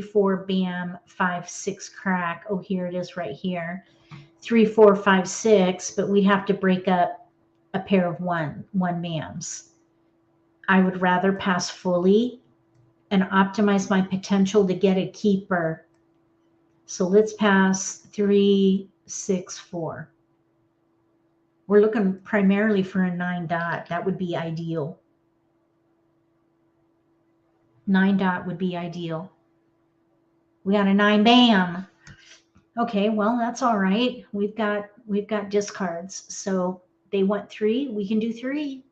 4 bam, 5, 6 crack. Oh, here it is right here. 3, 4, 5, 6, but we'd have to break up a pair of 1 bams. I would rather pass fully and optimize my potential to get a keeper. So let's pass 3, 6, 4. We're looking primarily for a 9 dot. That would be ideal. 9 dot would be ideal. We got a 9 bam. Okay, well, that's all right. We've got discards. So they want 3. We can do 3.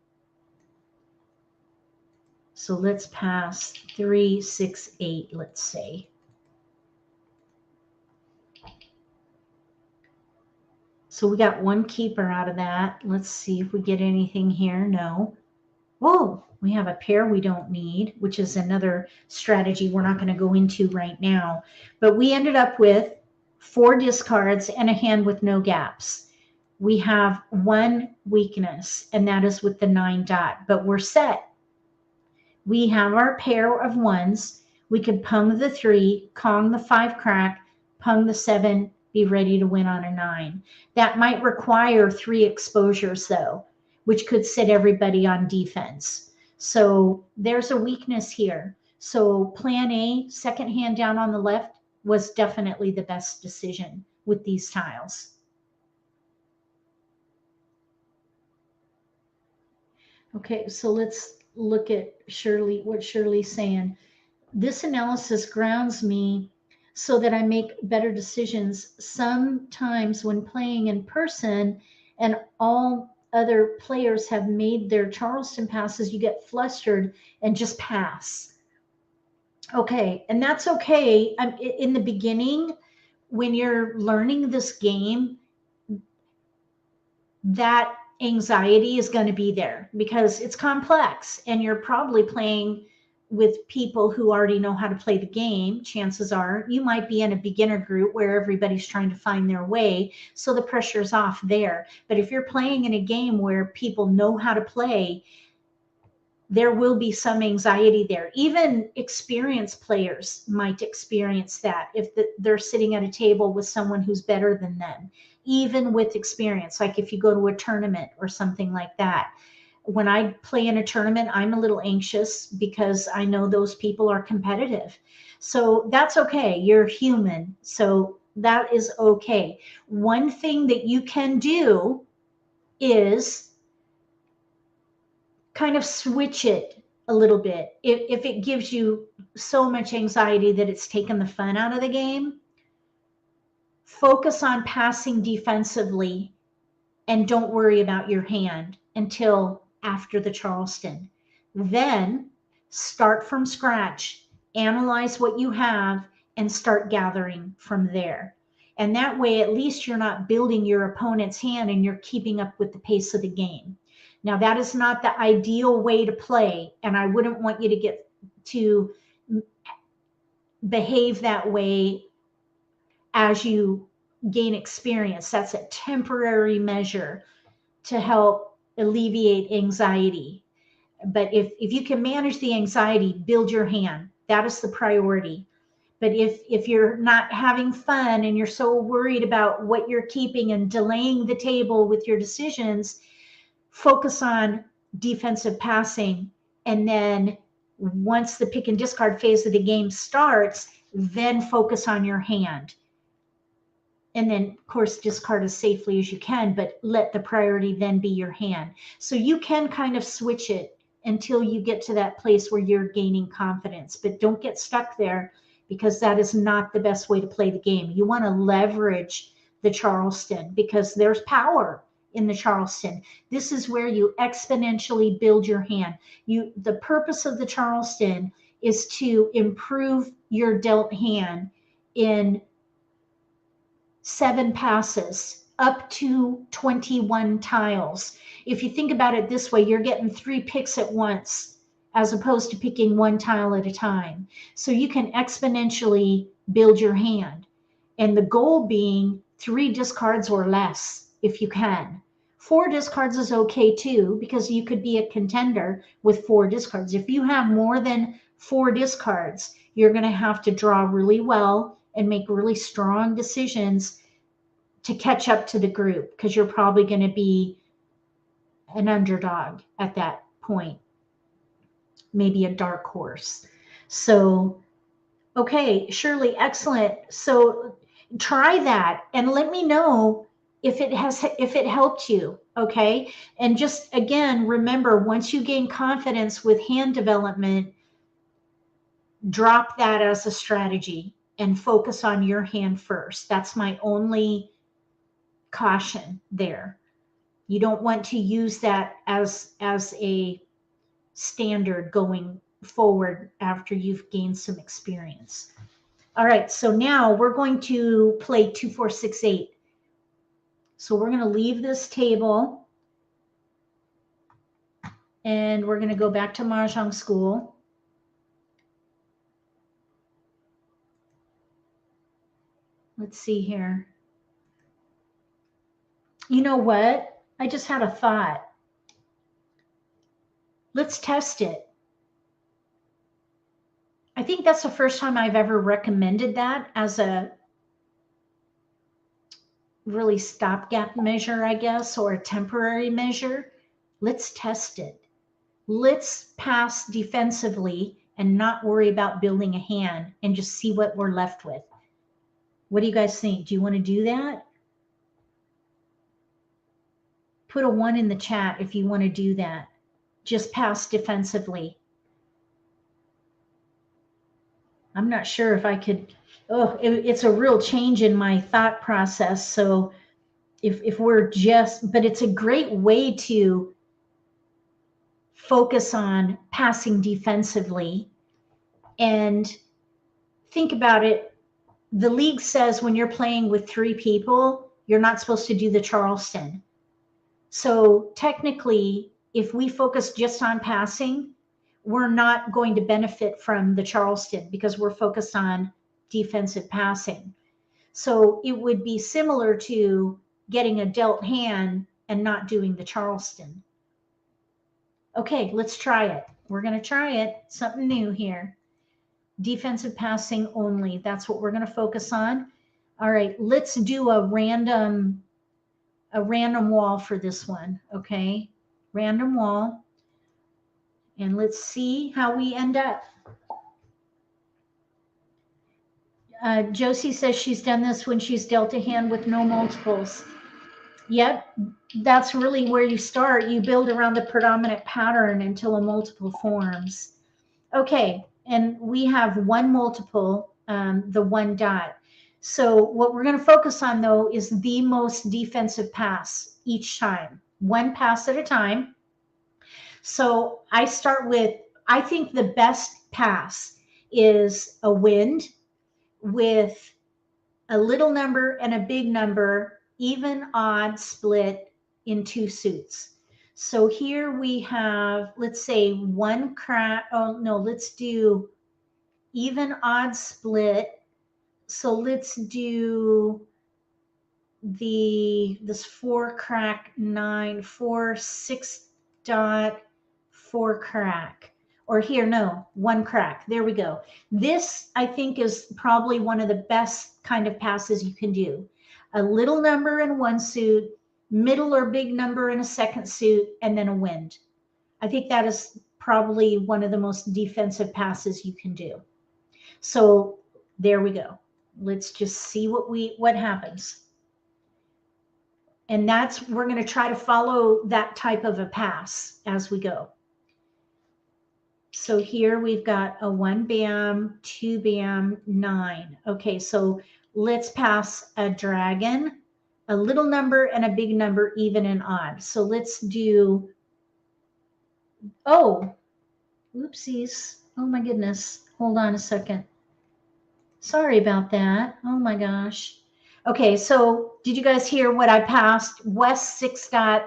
So let's pass 3, 6, 8, let's say. So we got 1 keeper out of that. Let's see if we get anything here. No. Whoa, we have a pair we don't need, which is another strategy we're not going to go into right now. But we ended up with 4 discards and a hand with no gaps. We have 1 weakness, and that is with the 9 dot, but we're set. We have our pair of 1s. We could pung the 3, Kong the 5 crack, pung the 7, be ready to win on a 9. That might require 3 exposures though, which could sit everybody on defense. So there's a weakness here. So plan A, second hand down on the left, was definitely the best decision with these tiles. Okay, so let's look at Shirley, what Shirley's saying. This analysis grounds me so that I make better decisions. Sometimes when playing in person and all other players have made their Charleston passes, you get flustered and just pass. Okay, and that's okay. In the beginning, when you're learning this game, that anxiety is going to be there because it's complex and you're probably playing with people who already know how to play the game. Chances are you might be in a beginner group where everybody's trying to find their way, so the pressure's off there. But if you're playing in a game where people know how to play, there will be some anxiety there. Even experienced players might experience that if they're sitting at a table with someone who's better than them, even with experience. Like if you go to a tournament or something like that. When I play in a tournament, I'm a little anxious because I know those people are competitive. So that's okay. You're human. So that is okay. One thing that you can do is kind of switch it a little bit. If it gives you so much anxiety that it's taken the fun out of the game, focus on passing defensively and don't worry about your hand until after the Charleston. Then start from scratch, analyze what you have, and start gathering from there. And that way, at least you're not building your opponent's hand and you're keeping up with the pace of the game. Now, that is not the ideal way to play, and I wouldn't want you to get to behave that way as you gain experience. That's a temporary measure to help alleviate anxiety. But if you can manage the anxiety, build your hand. That is the priority. But if you're not having fun and you're so worried about what you're keeping and delaying the table with your decisions, focus on defensive passing. And then once the pick and discard phase of the game starts, then focus on your hand. And then, of course, discard as safely as you can, but let the priority then be your hand. So you can kind of switch it until you get to that place where you're gaining confidence. But don't get stuck there, because that is not the best way to play the game. You want to leverage the Charleston because there's power in the Charleston. This is where you exponentially build your hand. The purpose of the Charleston is to improve your dealt hand in 7 passes up to 21 tiles. If you think about it this way, you're getting 3 picks at once as opposed to picking 1 tile at a time. So you can exponentially build your hand. And the goal being 3 discards or less if you can. 4 discards is okay too, because you could be a contender with 4 discards. If you have more than 4 discards, you're going to have to draw really well and make really strong decisions to catch up to the group, because you're probably going to be an underdog at that point, maybe a dark horse. So, okay, Shirley, excellent. So try that and let me know if it helped you. Okay. And just again, remember, once you gain confidence with hand development, drop that as a strategy and focus on your hand first. That's my only caution there. You don't want to use that as a standard going forward after you've gained some experience. All right, so now we're going to play 2, 4, 6, 8. So we're going to leave this table and we're going to go back to Mahjong school. Let's see here. You know what? I just had a thought. Let's test it. I think that's the first time I've ever recommended that as a really stopgap measure, I guess, or a temporary measure. Let's test it. Let's pass defensively and not worry about building a hand and just see what we're left with. What do you guys think? Do you want to do that? Put a 1 in the chat if you want to do that. Just pass defensively. I'm not sure if I could. Oh, it's a real change in my thought process. So if we're just, but it's a great way to focus on passing defensively. And think about it. The league says when you're playing with 3 people, you're not supposed to do the Charleston. So technically, if we focus just on passing, we're not going to benefit from the Charleston because we're focused on defensive passing. So it would be similar to getting a dealt hand and not doing the Charleston. Okay, let's try it. We're going to try it. Something new here. Defensive passing only. That's what we're going to focus on. All right, let's do a random wall for this one. Okay, random wall. And let's see how we end up. Josie says she's done this when she's dealt a hand with no multiples. Yep, that's really where you start. You build around the predominant pattern until a multiple forms. Okay, and we have one multiple, the one dot. So what we're going to focus on, though, is the most defensive pass each time, one pass at a time. So I start with, I think the best pass is a wind with a little number and a big number, even, odd, split in two suits. So here we have, let's say, one crack. Oh, no, let's do even, odd, split. So let's do this 4 crack 9, 4 6 dot 4 crack, or here, no, 1 crack. There we go. This, I think, is probably one of the best kind of passes you can do. A little number in one suit, middle or big number in a second suit, and then a wind. I think that is probably one of the most defensive passes you can do. So there we go. Let's just see what happens. And we're going to try to follow that type of a pass as we go. So here we've got a 1 bam, 2 bam, 9. Okay, so let's pass a dragon, a little number and a big number, even and odd. So let's do, oh, oopsies. Oh my goodness. Hold on a second. Sorry about that. Oh my gosh. Okay, so did you guys hear what I passed? West 6 dot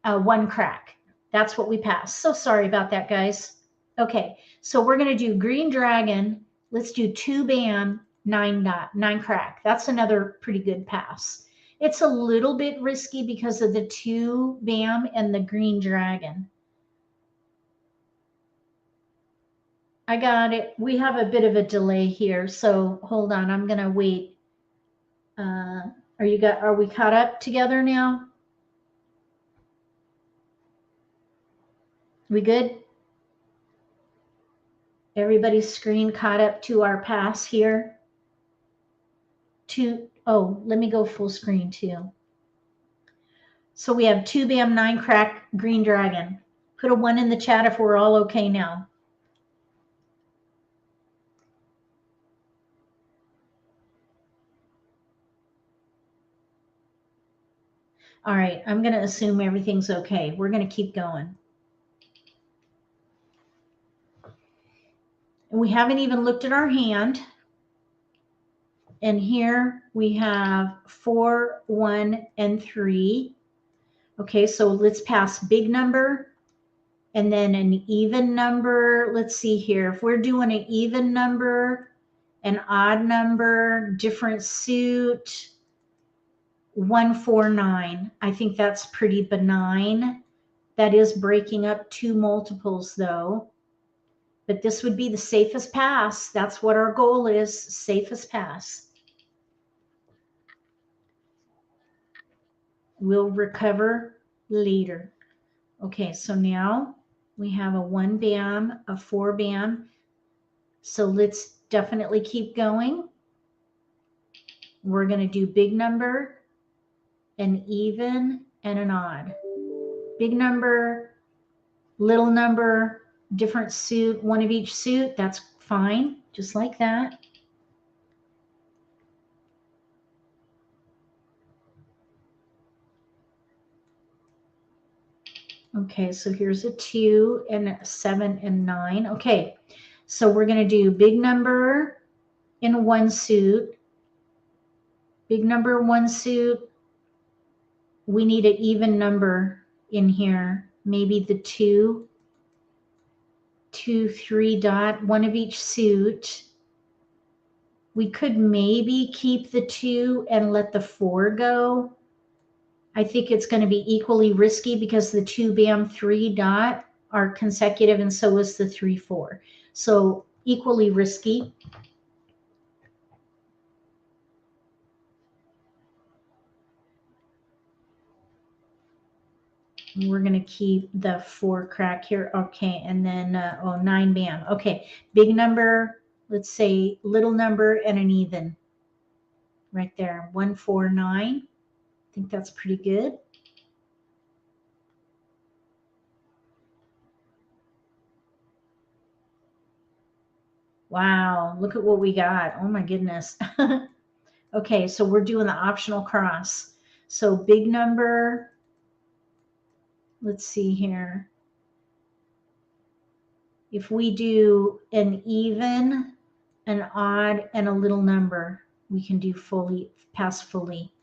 1 crack. That's what we passed. So sorry about that, guys. Okay, so we're going to do green dragon. Let's do 2 bam, 9 dot, 9 crack. That's another pretty good pass. It's a little bit risky because of the 2 bam and the green dragon. I got it. We have a bit of a delay here, so hold on. I'm going to wait. Are we caught up together now? We good? Everybody's screen caught up to our pass here? Oh, let me go full screen too. So we have 2 bam, 9 crack, green dragon. Put a 1 in the chat if we're all okay now. All right, I'm going to assume everything's okay. We're going to keep going. And we haven't even looked at our hand. And here we have 4, 1, and 3. Okay, so let's pass big number and then an even number. Let's see here. If we're doing an even number, an odd number, different suit, 1, 4, 9. I think that's pretty benign. That is breaking up 2 multiples though. But this would be the safest pass. That's what our goal is, safest pass. We'll recover later. Okay, so now we have a 1 bam, a 4 bam. So let's definitely keep going. We're going to do big number, an even, and an odd. Big number, little number, different suit, 1 of each suit. That's fine, just like that. Okay, so here's a 2 and a 7 and 9. Okay, so we're going to do big number in 1 suit, big number 1 suit. We need an even number in here, maybe the 2, 2, 3 dot, 1 of each suit. We could maybe keep the 2 and let the 4 go. I think it's going to be equally risky because the 2 bam 3 dot are consecutive, and so is the 3-4. So equally risky. We're going to keep the 4 crack here. Okay, and then 9 bam. Okay, big number, let's say little number and an even. Right there, 1, 4, 9. I think that's pretty good. Wow, look at what we got. Oh my goodness. Okay, so we're doing the optional cross. So big number, let's see here. If we do an even, an odd, and a little number, we can do fully, pass fully.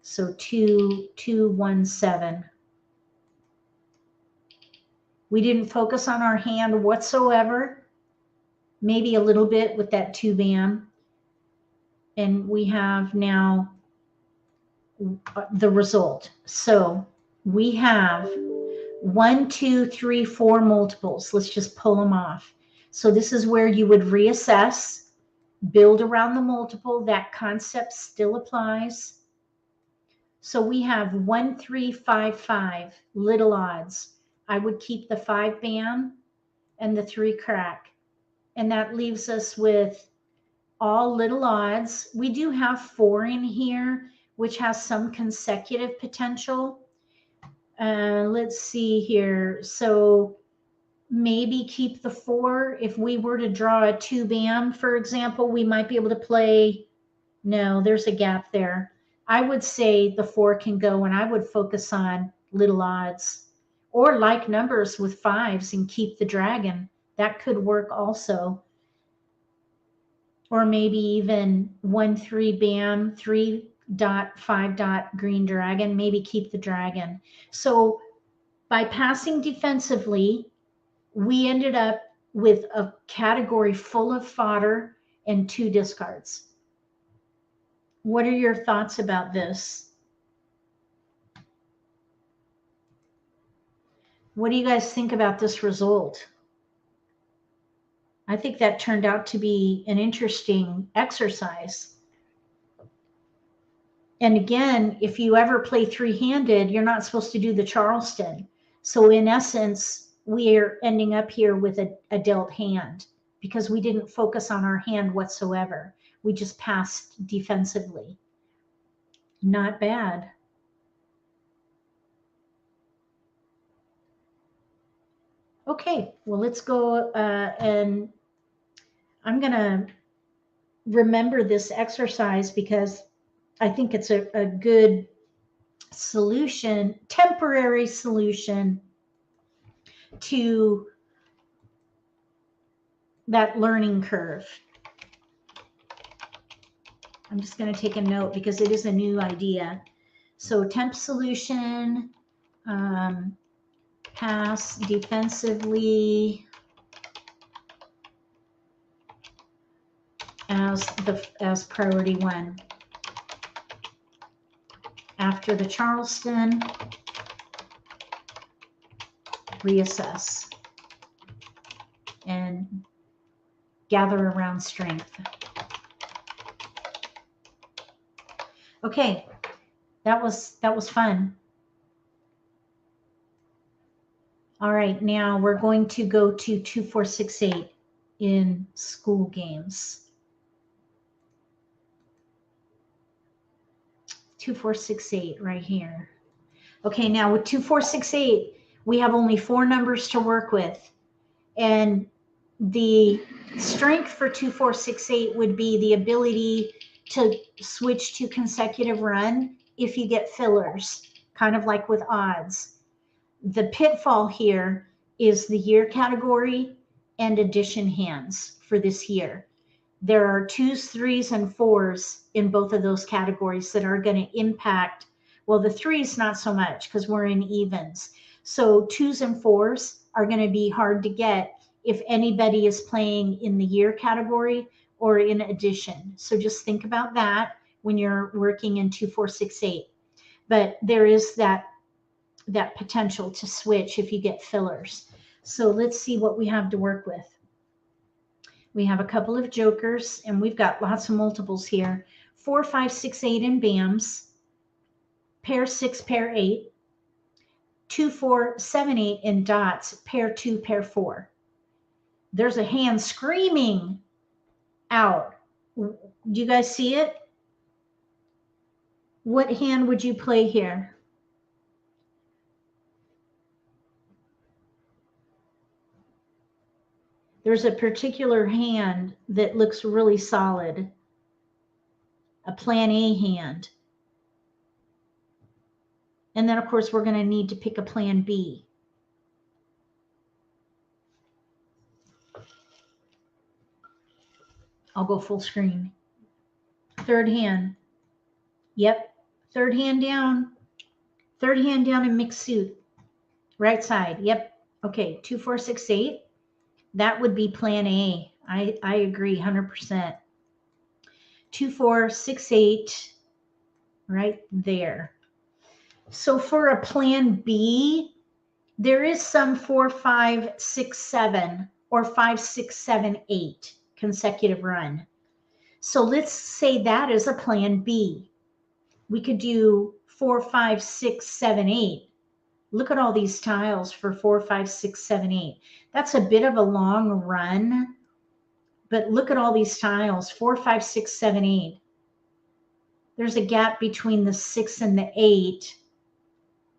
So 2, 2, 1, 7. We didn't focus on our hand whatsoever. Maybe a little bit with that 2 bam. And we have now the result. So we have 1, 2, 3, 4 multiples. Let's just pull them off. So this is where you would reassess, build around the multiple. That concept still applies. So we have 1, 3, 5, 5 little odds. I would keep the 5 bam and the 3 crack. And that leaves us with all little odds. We do have 4 in here, which has some consecutive potential. Let's see here. So maybe keep the 4. If we were to draw a 2 bam, for example, we might be able to play. No, there's a gap there. I would say the 4 can go, and I would focus on little odds or like numbers with 5s and keep the dragon. That could work also. Or maybe even 1, 3 bam, 3 dot, 5 dot green dragon, maybe keep the dragon. So by passing defensively, we ended up with a category full of fodder and 2 discards. What are your thoughts about this? What do you guys think about this result? I think that turned out to be an interesting exercise. And again, if you ever play 3-handed, you're not supposed to do the Charleston. So in essence, we're ending up here with a dealt hand because we didn't focus on our hand whatsoever. We just passed defensively. Not bad. Okay, well, let's go and I'm going to remember this exercise because I think it's a good solution, temporary solution to that learning curve. I'm just going to take a note because it is a new idea. So temp solution, pass defensively as priority 1. After the Charleston, reassess and gather around strength. Okay, that was fun. All right, now we're going to go to 2, 4, 6, 8 in school games. 2, 4, 6, 8 right here. Okay, now with 2, 4, 6, 8, we have only 4 numbers to work with. And the strength for 2, 4, 6, 8 would be the ability to switch to consecutive run if you get fillers, kind of like with odds. The pitfall here is the year category and addition hands for this year. There are 2s, 3s, and 4s in both of those categories that are going to impact. Well, the 3s not so much because we're in evens. So 2s and 4s are going to be hard to get if anybody is playing in the year category or in addition. So just think about that when you're working in 2, 4, 6, 8. But there is that potential to switch if you get fillers. So let's see what we have to work with. We have a couple of jokers, and we've got lots of multiples here. 4, 5, 6, 8 in BAMs. Pair 6, pair 8. 2, 4, 7, 8 in dots. Pair 2, pair 4. There's a hand screaming out. Do you guys see it? What hand would you play here? There's a particular hand that looks really solid, a plan A hand. And then, of course, we're going to need to pick a plan B. I'll go full screen. Third hand. Yep. Third hand down. Third hand down in mixed suit. Right side. Yep. Okay. 2, 4, 6, 8. That would be plan A. I agree 100%. 2, 4, 6, 8. Right there. So for a plan B, there is some 4, 5, 6, 7 or 5, 6, 7, 8 consecutive run. So let's say that is a plan B. We could do 4, 5, 6, 7, 8. Look at all these tiles for 4, 5, 6, 7, 8. That's a bit of a long run, but look at all these tiles, 4, 5, 6, 7, 8. There's a gap between the 6 and the 8,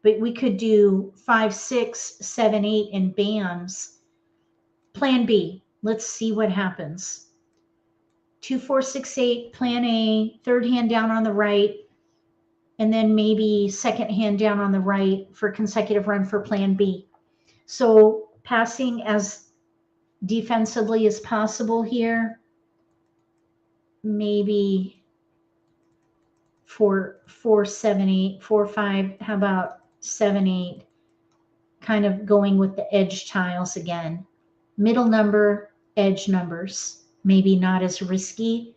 but we could do 5, 6, 7, 8 in BAMs. Plan B, let's see what happens. 2, 4, 6, 8, plan A, third hand down on the right, and then maybe second hand down on the right for consecutive run for plan B. So passing as defensively as possible here, maybe 4, 7, 8, 4, 5, how about 7, 8, kind of going with the edge tiles again. Middle number, edge numbers, maybe not as risky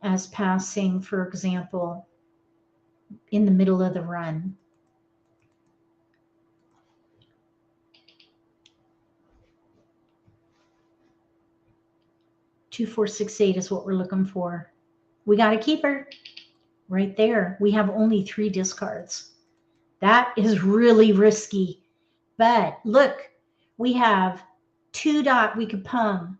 as passing, for example, in the middle of the run. Two, 4, 6, 8 is what we're looking for. We got a keeper right there. We have only 3 discards. That is really risky. But look, we have 2 dot we could pung,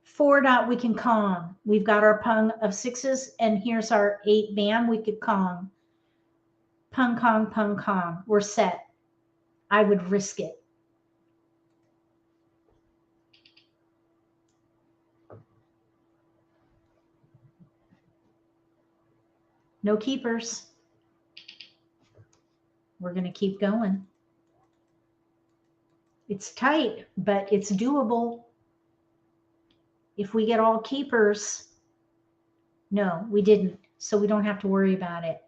4 dot we can Kong. We've got our pung of 6s, and here's our 8 BAM we could Kong. Pung, Kong, pung, Kong. We're set. I would risk it. No keepers. We're going to keep going. It's tight, but it's doable. If we get all keepers, no, we didn't. So we don't have to worry about it.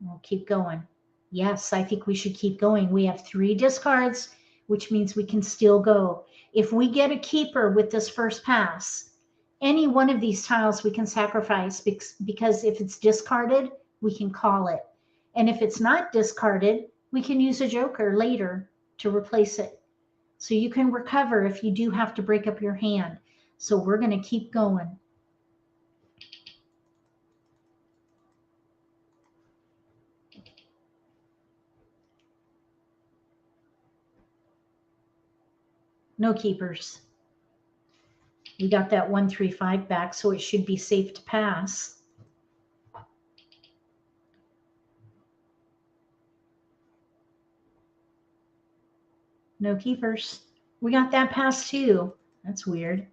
We'll keep going. Yes, I think we should keep going. We have 3 discards, which means we can still go. If we get a keeper with this first pass, any one of these tiles we can sacrifice, because if it's discarded, we can call it. And if it's not discarded, we can use a joker later to replace it. So you can recover if you do have to break up your hand. So we're going to keep going. No keepers. We got that 1, 3, 5 back, so it should be safe to pass. No keepers. We got that pass too. That's weird.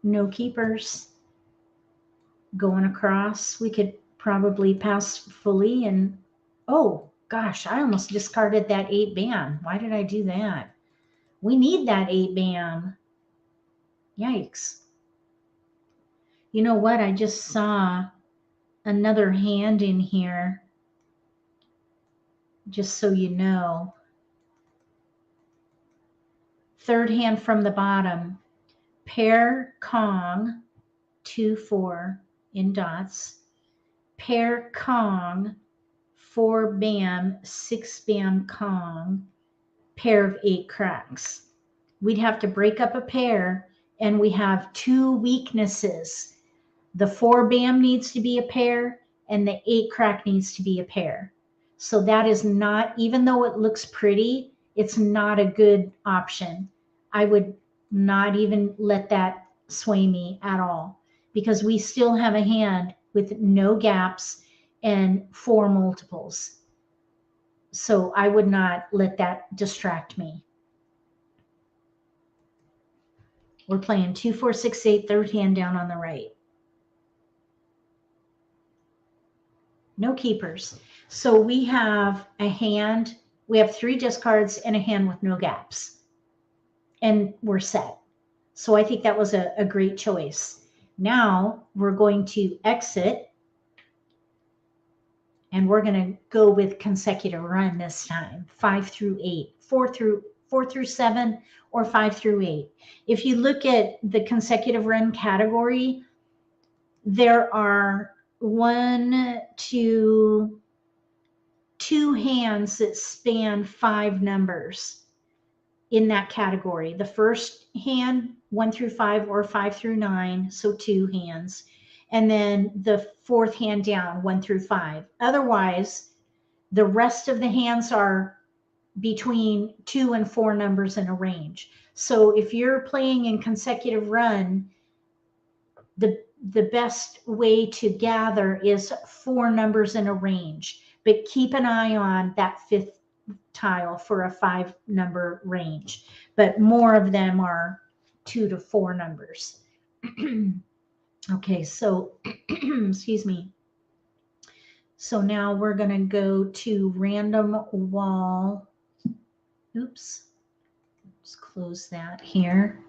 No keepers. Going across, we could probably pass fully, and oh gosh, I almost discarded that 8 BAM. Why did I do that? We need that 8 BAM. Yikes. You know what? I just saw another hand in here, just so you know. Third hand from the bottom. Pair Kong, 2, 4. in dots, pair Kong, 4 bam, 6 bam Kong, pair of 8 cracks. We'd have to break up a pair, and we have 2 weaknesses. The 4 bam needs to be a pair, and the 8 crack needs to be a pair. So that is not, even though it looks pretty, it's not a good option. I would not even let that sway me at all, because we still have a hand with no gaps and 4 multiples. So I would not let that distract me. We're playing 2, 4, 6, 8, third hand down on the right. No keepers. So we have a hand, we have 3 discards and a hand with no gaps. And we're set. So I think that was a great choice. Now we're going to exit, and we're going to go with consecutive run this time, 5 through 8, 4 through 7, or 5 through 8. If you look at the consecutive run category, there are 2 hands that span 5 numbers in that category. The first hand, 1 through 5 or 5 through 9, so 2 hands. And then the 4th hand down, 1 through 5. Otherwise, the rest of the hands are between 2 and 4 numbers in a range. So if you're playing in consecutive run, the best way to gather is 4 numbers in a range, but keep an eye on that 5th tile for a 5 number range, but more of them are 2 to 4 numbers. Okay, so excuse me. So now we're going to go to random wall. Oops, let's close that here.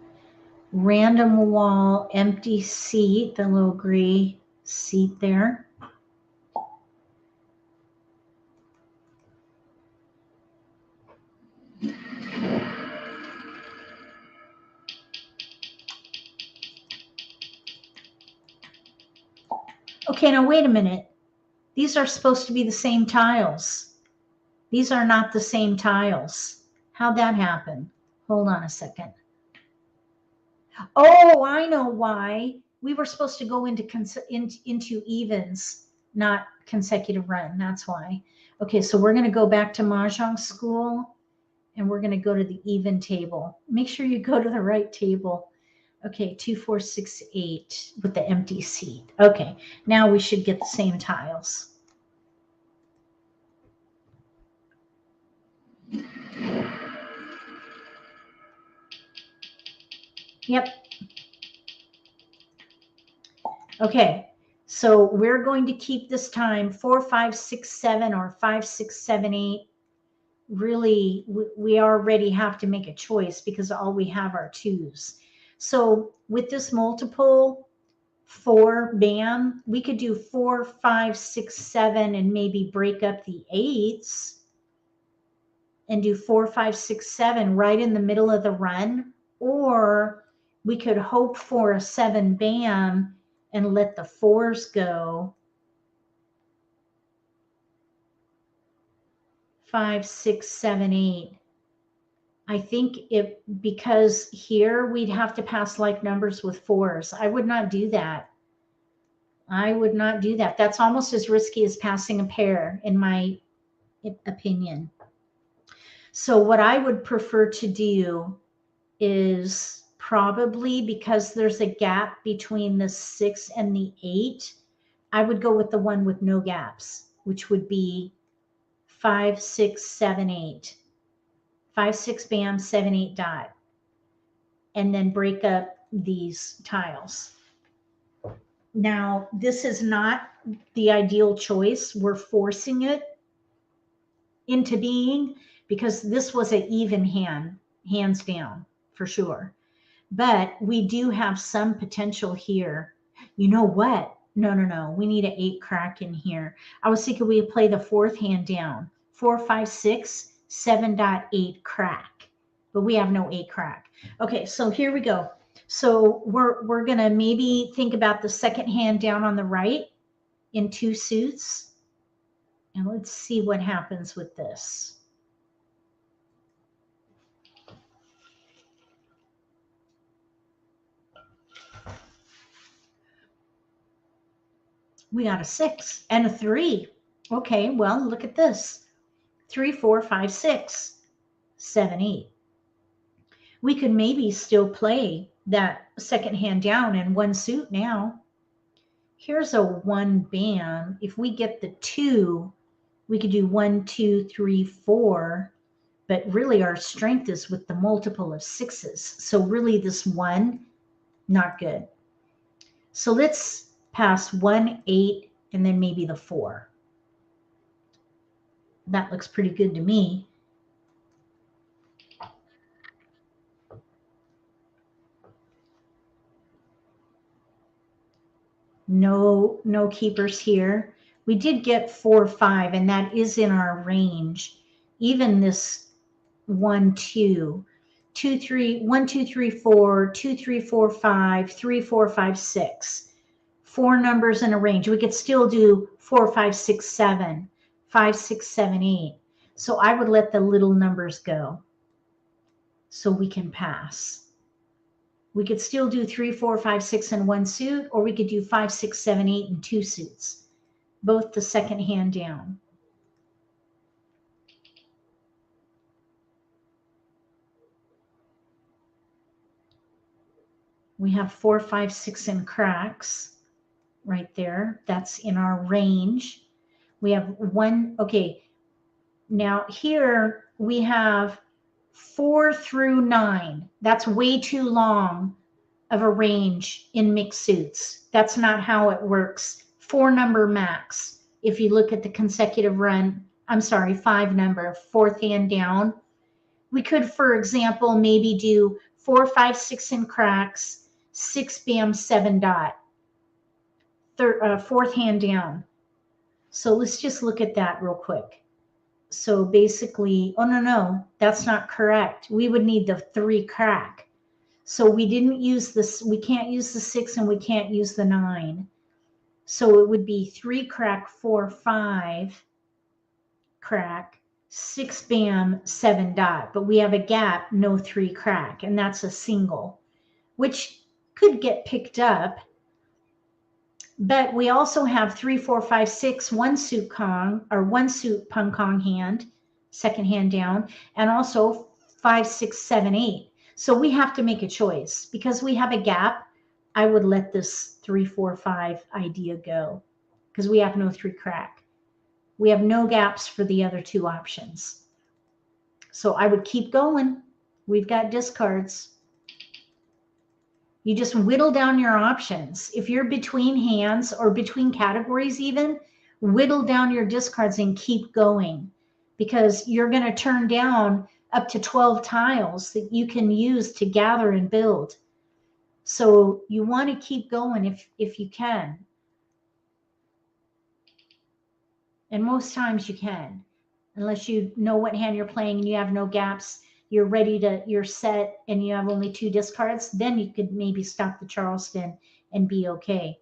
Random wall, empty seat, the little gray seat there. Okay, now wait a minute. These are supposed to be the same tiles. These are not the same tiles. How'd that happen? Hold on a second. Oh, I know why. We were supposed to go into evens, not consecutive run. That's why. Okay, so we're going to go back to Mahjong school, and we're going to go to the even table. Make sure you go to the right table. Okay, 2, 4, 6, 8 with the empty seat. Okay, now we should get the same tiles. Yep. Okay, so we're going to keep this time 4, 5, 6, 7, or 5, 6, 7, 8. Really, we already have to make a choice because all we have are 2s. So with this multiple 4 bam, we could do 4, 5, 6, 7, and maybe break up the 8s and do 4, 5, 6, 7 right in the middle of the run. Or we could hope for a 7 bam and let the 4s go. 5, 6, 7, 8. I think because here we'd have to pass like numbers with 4s. I would not do that. I would not do that. That's almost as risky as passing a pair, in my opinion. So what I would prefer to do is probably, because there's a gap between the 6 and the 8, I would go with the one with no gaps, which would be 5, 6, 7, 8. 5, 6 bam, 7, 8 dot. And then break up these tiles. Now, this is not the ideal choice. We're forcing it into being because this was an even hand, hands down, for sure. But we do have some potential here. You know what? No. We need an 8 crack in here. I was thinking we would play the 4th hand down. 4, 5, 6, 7.8 crack. But we have no 8 crack. Okay, so here we go. So we're gonna maybe think about the second hand down on the right in 2 suits. And let's see what happens with this. We got a 6 and a 3. Okay, well, look at this. 3, 4, 5, 6, 7, 8. We could maybe still play that second hand down in 1 suit now. Here's a 1 bam. If we get the 2, we could do 1, 2, 3, 4. But really our strength is with the multiple of 6s. So really this 1, not good. So let's pass 1, 8, and then maybe the 4. That looks pretty good to me. No keepers here. We did get 4, 5, and that is in our range. Even this 1, 2, 2, 3, 1, 2, 3, 4, 2, 3, 4, 5, 3, 4, 5, 6. 4 numbers in a range. We could still do 4, 5, 6, 7, 5, 6, 7, 8. So I would let the little numbers go so we can pass. We could still do 3, 4, 5, 6 in 1 suit, or we could do 5, 6, 7, 8 in 2 suits, both the second hand down. We have 4, 5, 6 in cracks right there. That's in our range. We have 1. Okay. Now here we have 4 through 9. That's way too long of a range in mixed suits. That's not how it works. 4 number max. If you look at the consecutive run, I'm sorry, 5 number, 4th hand down. We could, for example, maybe do 4, 5, 6 in cracks, 6 bam, 7 dot, 4th hand down. So let's just look at that real quick. So basically, oh no, that's not correct. We would need the 3 crack. So we didn't use this, we can't use the 6 and we can't use the 9. So it would be 3 crack, 4, 5 crack, 6 bam, 7 dot. But we have a gap, no 3 crack, and that's a single, which could get picked up. But we also have 3, 4, 5, 6, 1 suit Kong, or 1 suit Pung Kong hand, second hand down, and also 5, 6, 7, 8. So we have to make a choice. Because we have a gap, I would let this 3, 4, 5 idea go, because we have no 3 crack. We have no gaps for the other 2 options. So I would keep going. We've got discards. You just whittle down your options. If you're between hands or between categories even, whittle down your discards and keep going, because you're going to turn down up to 12 tiles that you can use to gather and build. So you want to keep going if you can. And most times you can, unless you know what hand you're playing and you have no gaps. You're ready to, you're set and you have only 2 discards, then you could maybe stop the Charleston and be okay.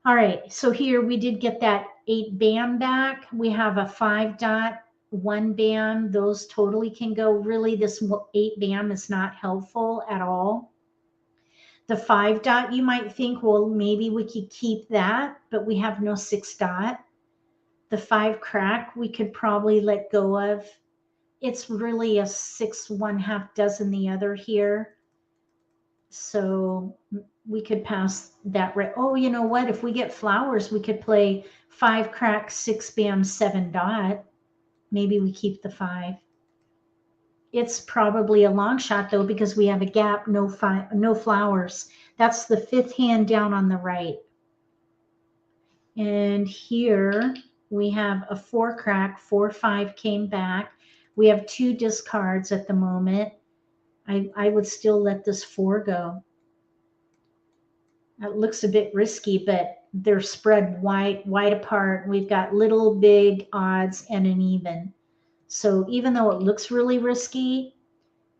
All right, so here we did get that 8 bam back. We have a 5 dot, 1 bam. Those totally can go. Really, this 8 bam is not helpful at all. The 5 dot, you might think, well, maybe we could keep that, but we have no 6 dot. The 5 crack, we could probably let go of. It's really a 6, 1/2 dozen the other here. So we could pass that. Oh, you know what? If we get flowers, we could play 5 crack, 6 bam, 7 dot. Maybe we keep the 5. It's probably a long shot though, because we have a gap, no flowers. That's the 5th hand down on the right. And here we have a 4 crack, 4, 5 came back. We have 2 discards at the moment. I would still let this 4 go. It looks a bit risky, but they're spread wide apart. We've got little, big, odds, and an even. So even though it looks really risky,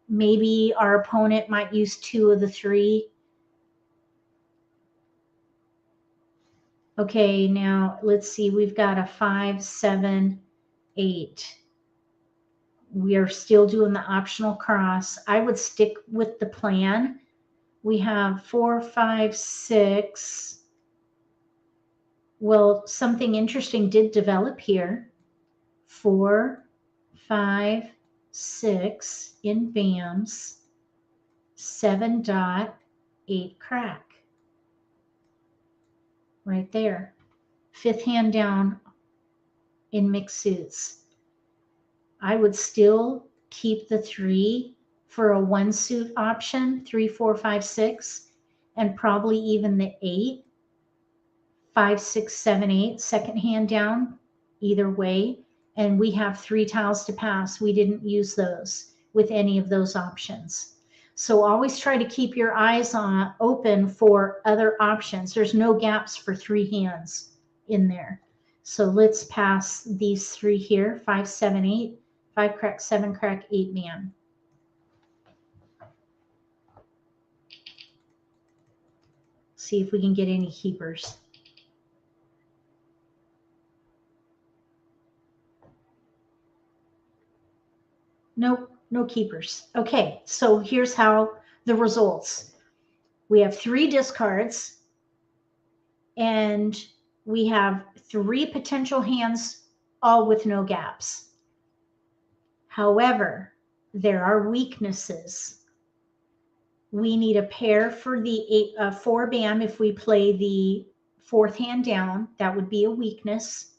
maybe our opponent might use 2 of the 3. Okay, now let's see. We've got a 5, 7, 8. We are still doing the optional cross. I would stick with the plan. We have 4, 5, 6. Well, something interesting did develop here. 4, 5, 6 in BAMs, 7 dot, 8 crack. Right there. 5th hand down in mixed suits. I would still keep the 3 for a 1 suit option, 3, 4, 5, 6, and probably even the 8, 5, 6, 7, 8, second hand down, either way. And we have 3 tiles to pass. We didn't use those with any of those options. So always try to keep your eyes open for other options. There's no gaps for 3 hands in there. So let's pass these 3 here, 5, 7, 8, 5 crack, 7 crack, 8 man. See if we can get any keepers. Nope, no keepers. Okay, so here's how the results. We have 3 discards, and we have 3 potential hands, all with no gaps. However, there are weaknesses. We need a pair for the 4 BAM. If we play the 4th hand down, that would be a weakness.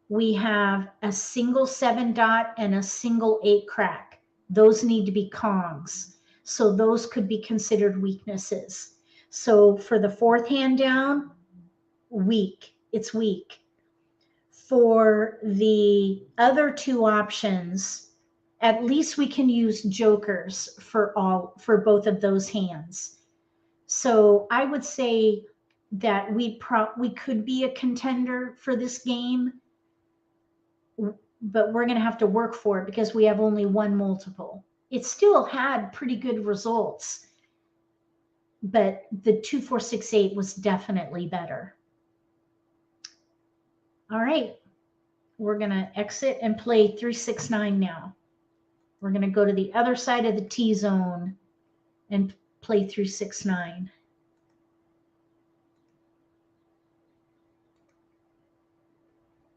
We have a single 7 dot and a single 8 crack. Those need to be Kongs. So those could be considered weaknesses. So for the 4th hand down, weak. It's weak. For the other 2 options, at least we can use jokers for both of those hands. So I would say that we could be a contender for this game, but we're going to have to work for it because we have only 1 multiple. It still had pretty good results, but the 2, 4, 6, 8 was definitely better. All right, we're going to exit and play 3, 6, 9 now. We're going to go to the other side of the T zone and play 3, 6, 9.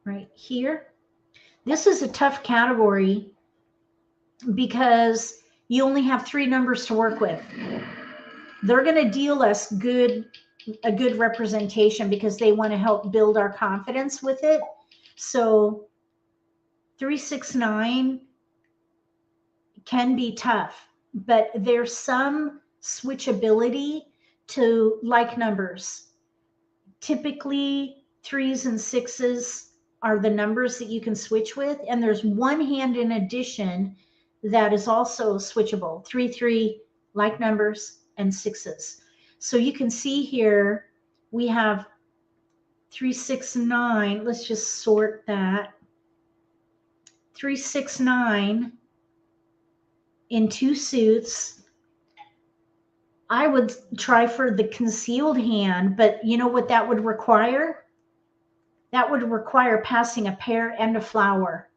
Right here. This is a tough category because you only have 3 numbers to work with. They're going to deal us a good representation because they want to help build our confidence with it. So 3, 6, 9 can be tough, but there's some switchability to like numbers. Typically 3s and 6s are the numbers that you can switch with, and there's 1 hand in addition that is also switchable. 3, 3 like numbers and 6s. So you can see here we have 3, 6, 9. Let's just sort that. 3, 6, 9 in 2 suits. I would try for the concealed hand, but you know what that would require? That would require passing a pair and a flower.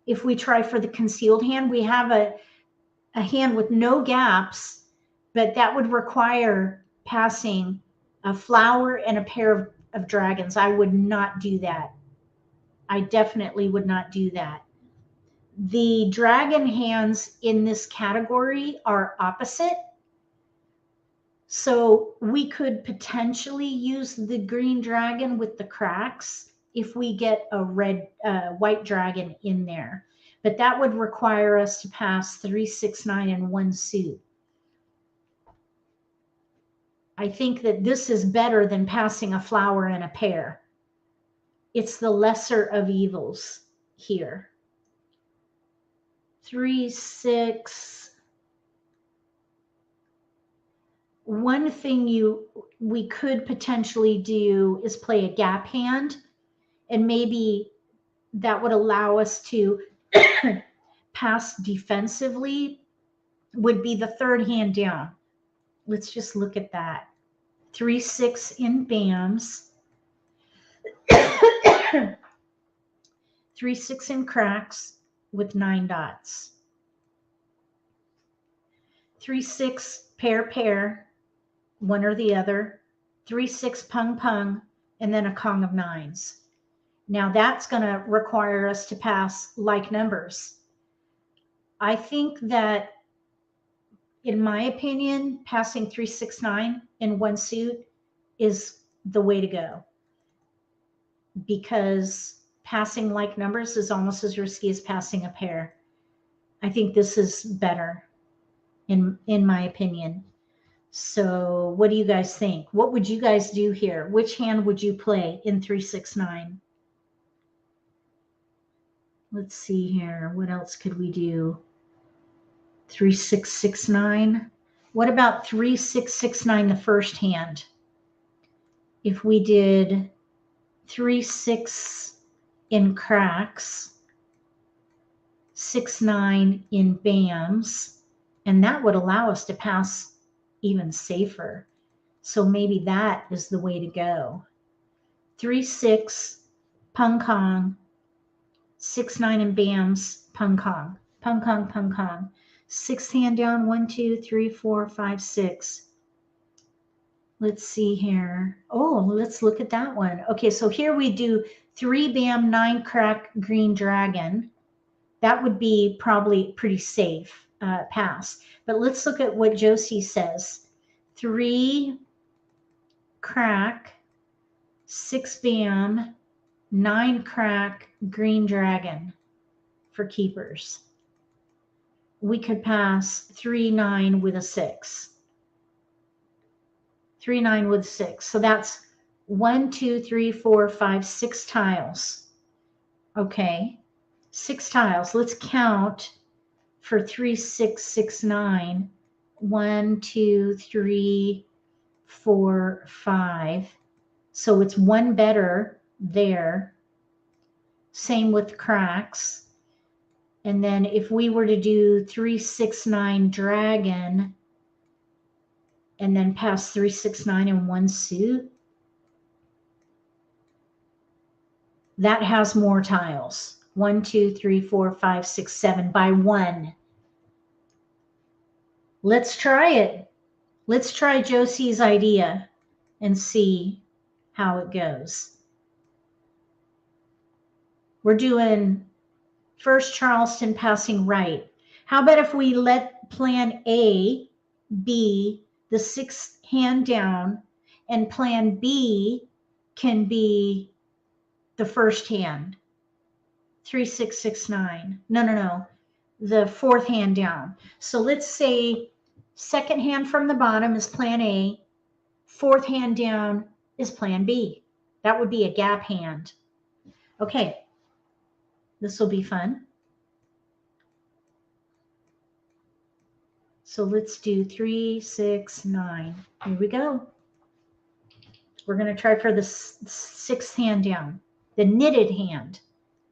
If we try for the concealed hand, we have a hand with no gaps, but that would require passing a flower and a pair of dragons. I would not do that. I definitely would not do that. The dragon hands in this category are opposite. So we could potentially use the green dragon with the cracks if we get a white dragon in there. But that would require us to pass 3, 6, 9 in 1 suit. I think that this is better than passing a flower and a pair. It's the lesser of evils here. 3, 6. One thing we could potentially do is play a gap hand, and maybe that would allow us to pass defensively would be the third hand down. Let's just look at that. 3-6 in BAMs. 3-6 in cracks with 9 dots. 3-6 pair, one or the other. 3-6 pung, and then a Kong of 9s. Now that's going to require us to pass like numbers. I think that, in my opinion, passing 3-6-9 in one suit is the way to go, because passing like numbers is almost as risky as passing a pair. I think this is better in my opinion. So what do you guys think? What would you guys do here? Which hand would you play in 3-6-9? Let's see here. What else could we do? 3-6-6-9. What about 3-6-6-9, the first hand? If we did 3-6 in cracks, 6-9 in BAMs, and that would allow us to pass even safer. So maybe that is the way to go. 3-6 pung kong, 6-9 in BAMs, pung kong, pung kong, pung kong. Sixth hand down, 1, 2, 3, 4, 5, 6. Let's see here. Oh, let's look at that one. Okay, so here we do 3 BAM, 9 crack, green dragon. That would be probably pretty safe pass. But let's look at what Josie says. 3 crack, 6 BAM, 9 crack, green dragon for keepers. We could pass 3-9 with a 6. 3-9 with 6. So that's 1, 2, 3, 4, 5, 6 tiles. Okay, 6 tiles. Let's count for 3-6-6-9. 1, 2, 3, 4, 5. So it's one better there. Same with cracks. And then if we were to do 3-6-9 dragon and then pass 3-6-9 in one suit, that has more tiles. 1, 2, 3, 4, 5, 6, 7 by 1. Let's try it. Let's try Josie's idea and see how it goes. We're doing first Charleston passing right. How about if we let plan A be the 6th hand down, and plan B can be the first hand? 3-6-6-9. No. The 4th hand down. So let's say second hand from the bottom is plan A. 4th hand down is plan B. That would be a gap hand. Okay. This will be fun. So let's do 3-6-9. Here we go. We're going to try for the 6th hand down, the knitted hand.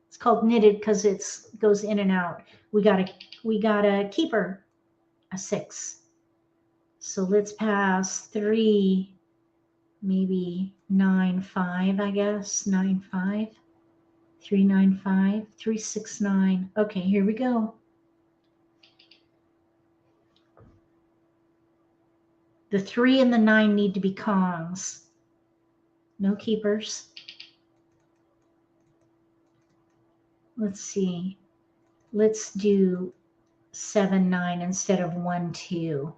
It's called knitted because it goes in and out. We got a keeper, a 6. So let's pass 3, maybe 9-5, I guess. 9-5, 3-9-5, 3-6-9. Okay, here we go. The 3 and the 9 need to be Kongs. No keepers. Let's see. Let's do 7-9 instead of 1-2.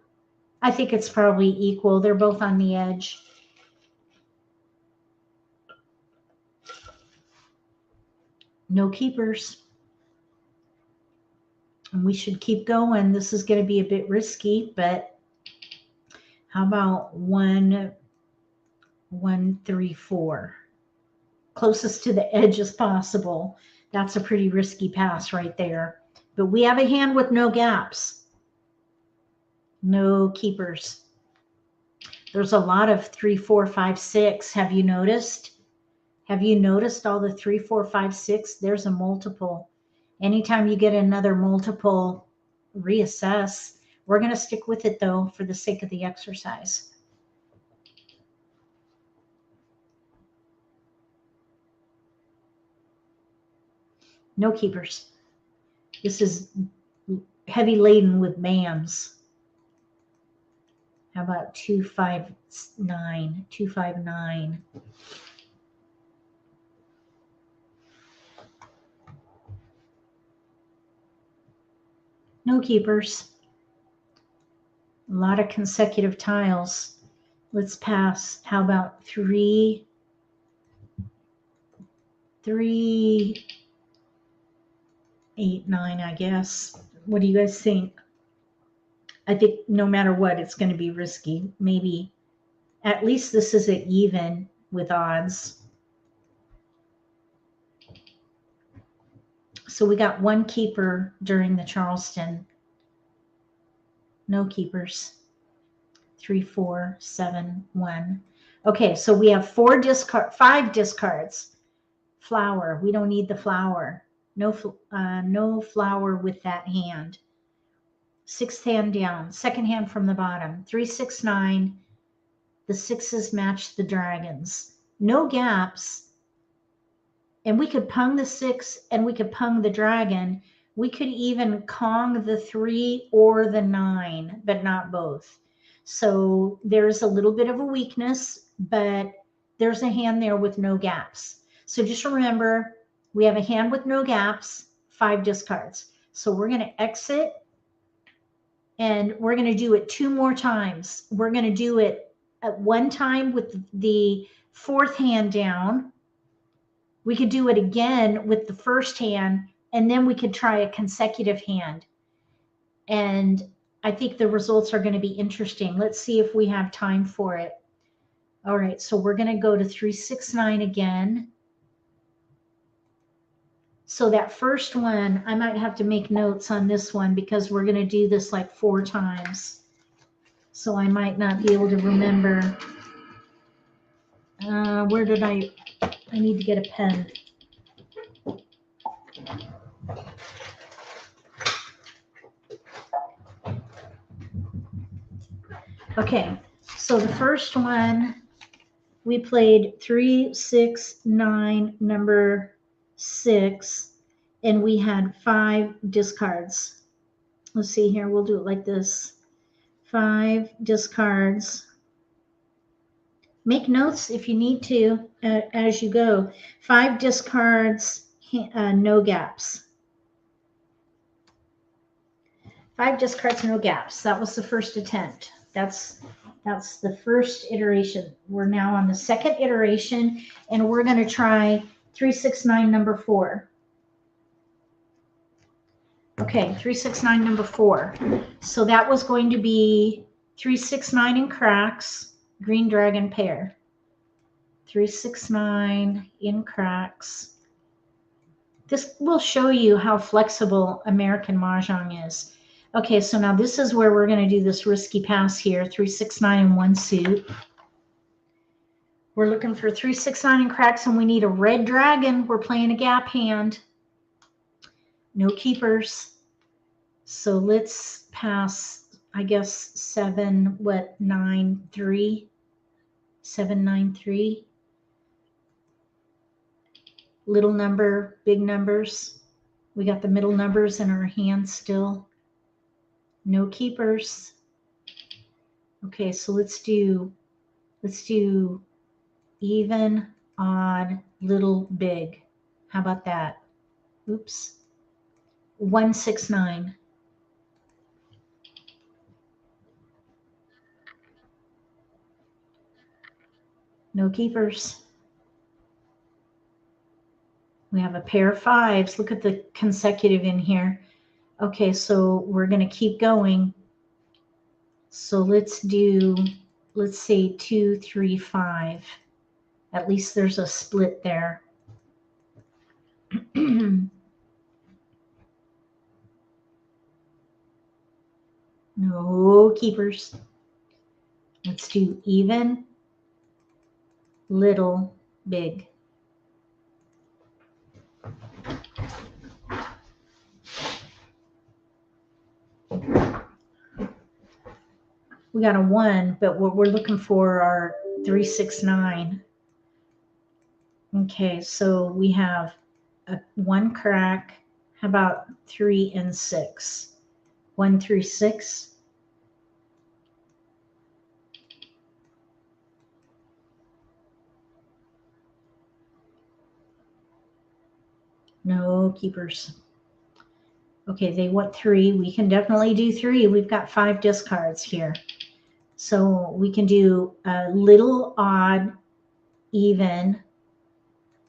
I think it's probably equal. They're both on the edge. No keepers. And we should keep going. This is going to be a bit risky, but how about 1, 3, 4? Closest to the edge as possible. That's a pretty risky pass right there. But we have a hand with no gaps. No keepers. There's a lot of 3, 4, 5, 6. Have you noticed? Have you noticed all the 3, 4, 5, 6? There's a multiple. Anytime you get another multiple, reassess. We're going to stick with it though for the sake of the exercise. No keepers. This is heavy laden with mams. How about 259? 259. No keepers. A lot of consecutive tiles. Let's pass. How about 3, 3, 8, 9, I guess. What do you guys think? I think no matter what, it's going to be risky. Maybe at least this is an even with odds. So we got one keeper during the Charleston. No keepers. 3, 4, 7, 1. Okay, so we have 5 discards. Flower. We don't need the flower. No flower with that hand. 6th hand down. 2nd hand from the bottom. 3, 6, 9. The 6s match the dragons. No gaps. And we could pung the 6 and we could pung the dragon. We could even Kong the 3 or the 9, but not both. So there's a little bit of a weakness, but there's a hand there with no gaps. So just remember, we have a hand with no gaps, 5 discards. So we're going to exit and we're going to do it 2 more times. We're going to do it at one time with the 4th hand down. We could do it again with the 1st hand, and then we could try a consecutive hand. And I think the results are going to be interesting. Let's see if we have time for it. All right, so we're going to go to 3, 6, 9 again. So that first one, I might have to make notes on this one because we're going to do this like 4 times. So I might not be able to remember. Where did I need to get a pen. Okay, so the first one, we played 3, 6, 9, number 6, and we had 5 discards. Let's see here, we'll do it like this. 5 discards. Make notes if you need to as you go. 5 discards, no gaps. 5 discards, no gaps. That was the first attempt. That's the first iteration. We're now on the second iteration, and we're going to try 3, 6, 9, number 4. Okay, 3, 6, 9, number 4. So that was going to be 3, 6, 9 in cracks. Green dragon pair. 3, 6, 9 in cracks. This will show you how flexible American Mahjong is. Okay, so now this is where we're going to do this risky pass here. 3, 6, 9 in one suit. We're looking for 3, 6, 9 in cracks, and we need a red dragon. We're playing a gap hand. No keepers. So let's pass, I guess, 7, 9, 3. 7, 9, 3. Little number, big numbers. We got the middle numbers in our hand still. No keepers. Okay, so let's do even, odd, little, big. How about that? Oops. 1, 6, 9. No keepers. We have a pair of 5s. Look at the consecutive in here. Okay, so we're going to keep going. So let's say 2, 3, 5. At least there's a split there. No keepers. Let's do even, little, big. We got a 1, but what we're looking for are 3, 6, 9. Okay, so we have a 1 crack. How about 3 and 6? 1, 3, 6. No keepers. Okay, they want 3. We can definitely do 3. We've got 5 discards here. So we can do a little odd, even.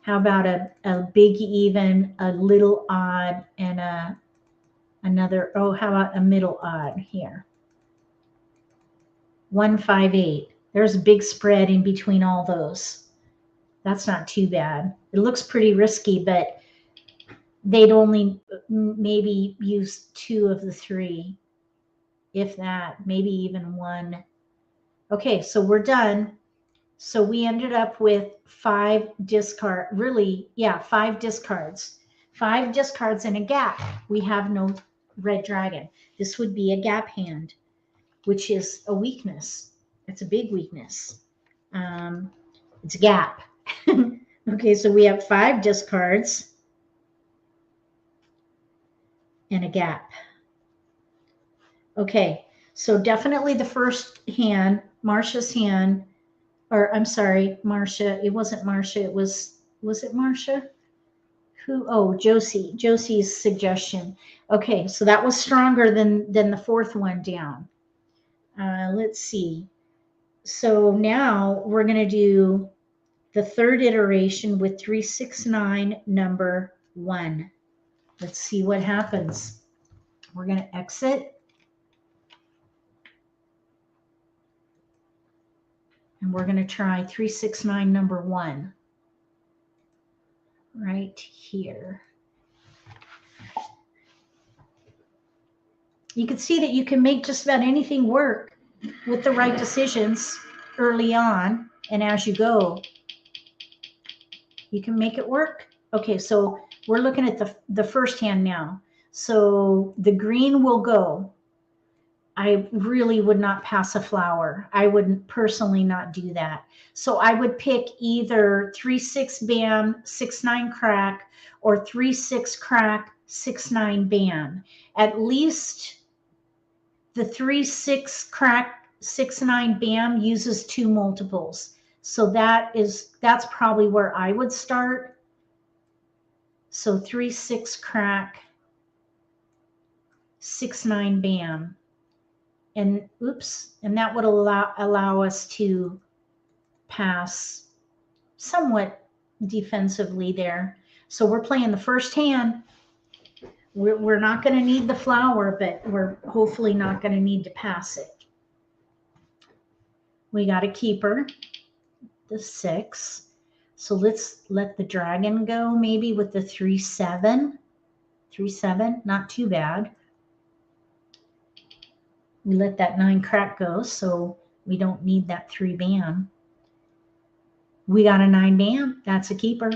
How about a big even, a little odd, and another, oh, how about a middle odd here? 1, 5, 8. There's a big spread in between all those. That's not too bad. It looks pretty risky, but they'd only maybe use 2 of the 3, if that, maybe even 1. Okay, so we're done. So we ended up with 5 discard, really, yeah, 5 discards. 5 discards and a gap. We have no red dragon. This would be a gap hand, which is a weakness. It's a big weakness. It's a gap. Okay, so we have 5 discards and a gap. Okay, so definitely the first hand, Marcia's hand, or I'm sorry, Marcia, it wasn't Marcia, it was it Marcia? Who? Oh, Josie's suggestion. Okay, so that was stronger than the 4th one down. Let's see. So now we're going to do the 3rd iteration with 3, 6, 9, number 1. Let's see what happens. We're going to exit. And we're going to try 3, 6, 9, number 1. Right here. You can see that you can make just about anything work with the right decisions early on, and as you go, you can make it work. Okay, so we're looking at the first hand now. So the green will go. I really would not pass a flower. I would personally not do that. So I would pick either 3, 6 bam, 6, 9 crack, or 3, 6 crack, 6, 9 bam. At least the 3, 6 crack, 6, 9 bam uses 2 multiples. So that's probably where I would start. So 3, 6 crack, 6, 9 bam. And oops, and that would allow us to pass somewhat defensively there. So we're playing the first hand. We're not going to need the flower, but we're hopefully not going to need to pass it. We got a keeper, the 6. So let's let the dragon go maybe with the 3, 7. 3, 7, not too bad. We let that 9 crack go, so we don't need that 3 bam. We got a 9 bam. That's a keeper.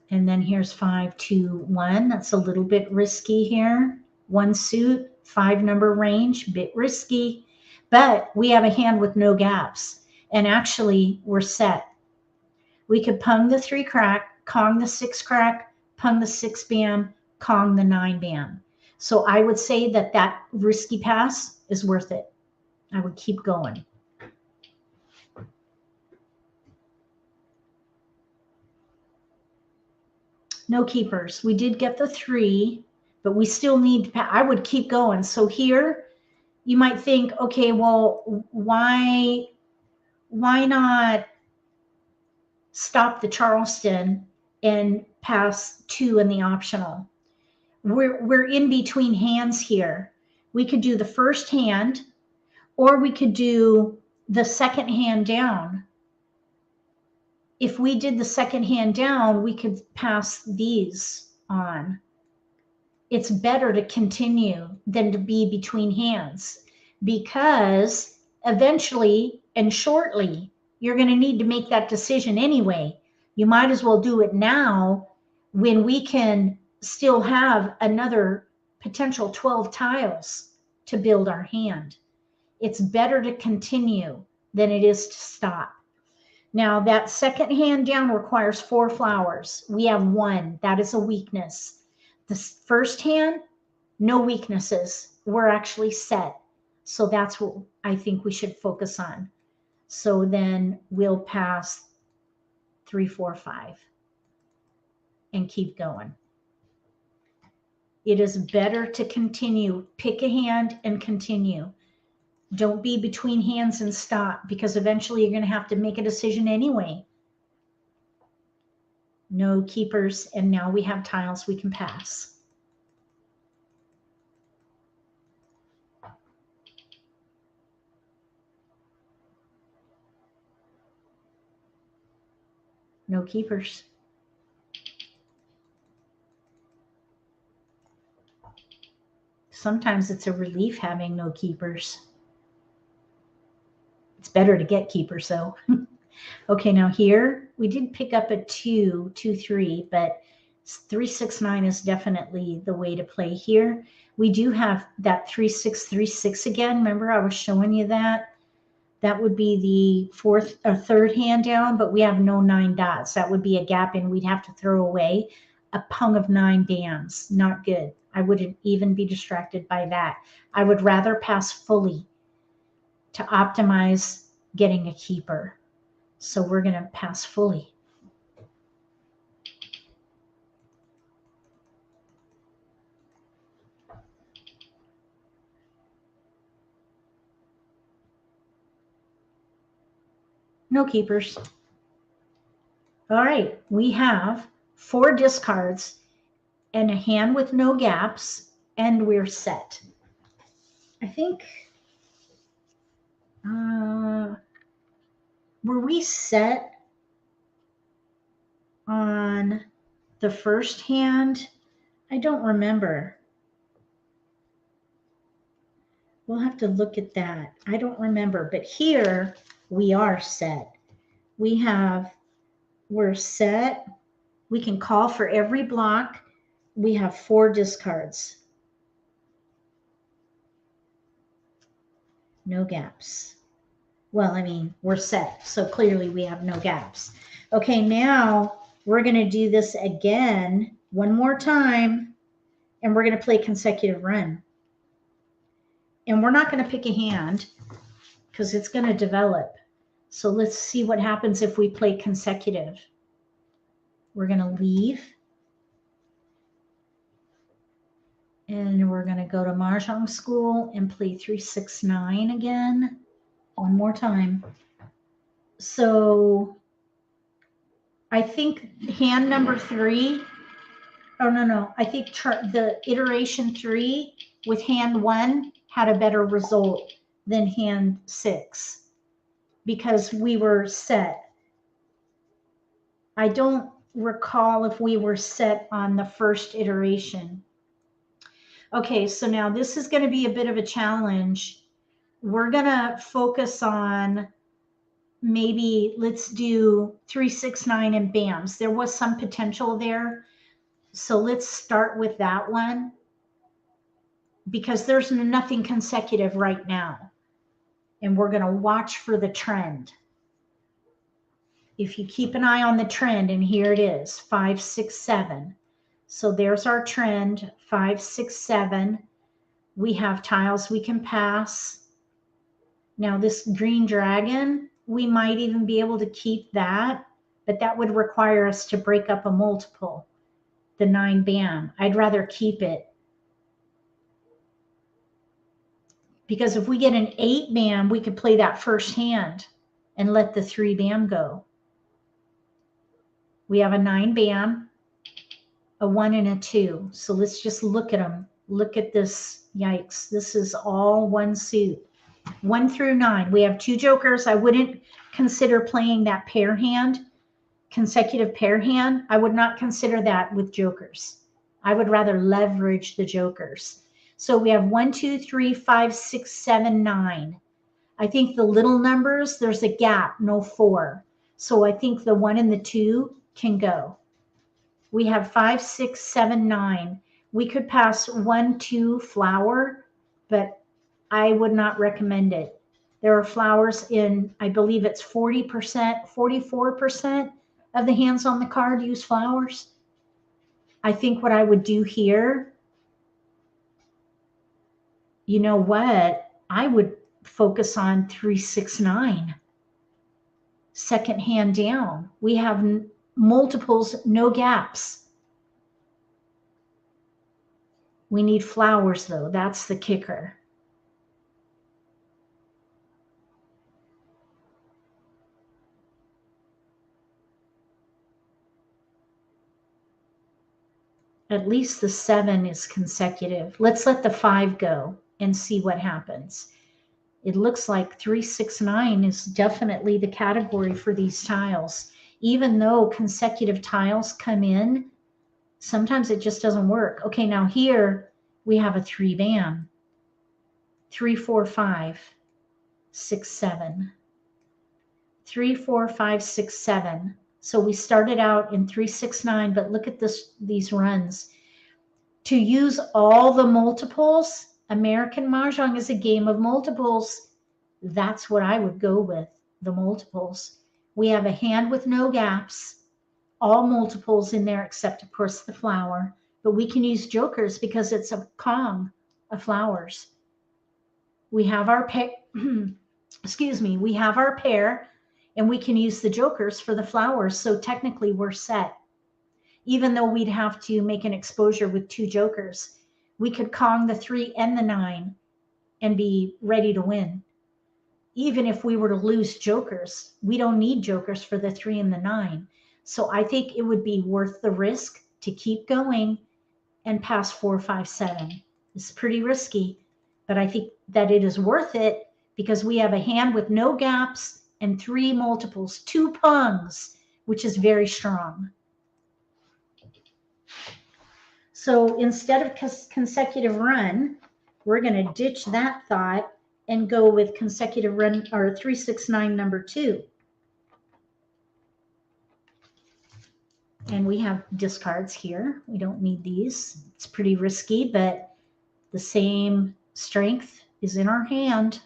And then here's 5, 2, 1. That's a little bit risky here. 1 suit, 5 number range, bit risky. But we have a hand with no gaps. And actually, we're set. We could pung the 3 crack, Kong the 6 crack, pung the 6 bam, Kong the 9 bam. So I would say that risky pass is worth it. I would keep going. No keepers. We did get the 3, but we still need, I would keep going. So here you might think, okay, well, why not stop the Charleston and pass 2 in the optional? We're in between hands here. We could do the first hand, or we could do the second hand down. If we did the second hand down, we could pass these on. It's better to continue than to be between hands, because eventually and shortly, you're going to need to make that decision anyway. You might as well do it now when we can still have another potential 12 tiles to build our hand. It's better to continue than it is to stop. Now that second hand down requires 4 flowers. We have 1. That is a weakness. The first hand, no weaknesses. We're actually set. So that's what I think we should focus on. So then we'll pass 3, 4, 5 and keep going. It is better to continue. Pick a hand and continue. Don't be between hands and stop, because eventually you're going to have to make a decision anyway. No keepers, and now we have tiles we can pass. No keepers. Sometimes it's a relief having no keepers. It's better to get keepers though. Okay, now here we did pick up a 2, 2, 3, but 3, 6, 9 is definitely the way to play here. We do have that 3, 6, 3, 6 again. Remember I was showing you that? That would be the fourth or third hand down, but we have no 9 dots. That would be a gap, and we'd have to throw away a pung of 9 bams. Not good. I wouldn't even be distracted by that. I would rather pass fully to optimize getting a keeper. So we're going to pass fully. No keepers. All right, we have 4 discards and a hand with no gaps, and we're set. I think, were we set on the first hand? I don't remember. We'll have to look at that. I don't remember, but here we are set. We're set. We can call for every block. We have 4 discards. No gaps. Well, I mean, we're set, so clearly we have no gaps. Okay, now we're going to do this again one more time, and we're going to play consecutive run. And we're not going to pick a hand because it's going to develop. So let's see what happens if we play consecutive. We're going to leave. And we're going to go to Mahjong school and play 3, 6, 9 again. One more time. So I think hand number 3. Oh, no. I think the iteration 3 with hand 1 had a better result than hand 6 because we were set. I don't recall if we were set on the first iteration. Okay, so now this is going to be a bit of a challenge. We're going to focus on maybe let's do 3, 6, 9 and bams. There was some potential there. So let's start with that one because there's nothing consecutive right now. And we're going to watch for the trend. If you keep an eye on the trend, and here it is, 5, 6, 7. So there's our trend, 5, 6, 7. We have tiles we can pass. Now this green dragon, we might even be able to keep that, but that would require us to break up a multiple, the 9 bam. I'd rather keep it. Because if we get an 8 bam, we could play that first hand and let the 3 bam go. We have a 9 bam, a 1 and a 2. So let's just look at them. Look at this. Yikes. This is all one suit. 1 through 9. We have 2 jokers. I wouldn't consider playing that pair hand, consecutive pair hand. I would not consider that with jokers. I would rather leverage the jokers. So we have 1, 2, 3, 5, 6, 7, 9. I think the little numbers, there's a gap, no 4. So I think the 1 and the 2 can go. We have 5, 6, 7, 9. We could pass 1-2 flower, but I would not recommend it. There are flowers in, I believe it's 40%, 44% of the hands on the card use flowers. I think what I would do here, you know what? I would focus on 3-6-9. Second hand down. We have multiples, no gaps. We need flowers though. That's the kicker. At least the 7 is consecutive. Let's let the 5 go and see what happens. It looks like 3-6-9 is definitely the category for these tiles. Even though consecutive tiles come in, sometimes it just doesn't work. Okay, now here we have a 3 band. 3, 4, 5, 6, 7. 3, 4, 5, 6, 7. So we started out in 3-6-9, but look at these runs. To use all the multiples, American Mah Jongg is a game of multiples. That's what I would go with, the multiples. We have a hand with no gaps, all multiples in there except, of course, the flower. But we can use jokers because it's a Kong of flowers. We have our pair, excuse me, we have our pair, and we can use the jokers for the flowers. So technically we're set. Even though we'd have to make an exposure with 2 jokers, we could Kong the 3 and the 9 and be ready to win. Even if we were to lose jokers, we don't need jokers for the 3 and the 9. So I think it would be worth the risk to keep going and pass 4, 5, 7. It's pretty risky, but I think that it is worth it because we have a hand with no gaps and 3 multiples, 2 pungs, which is very strong. So instead of consecutive run, we're going to ditch that thought and go with consecutive run, or 3-6-9 number 2. And we have discards here. We don't need these. It's pretty risky, but the same strength is in our hand.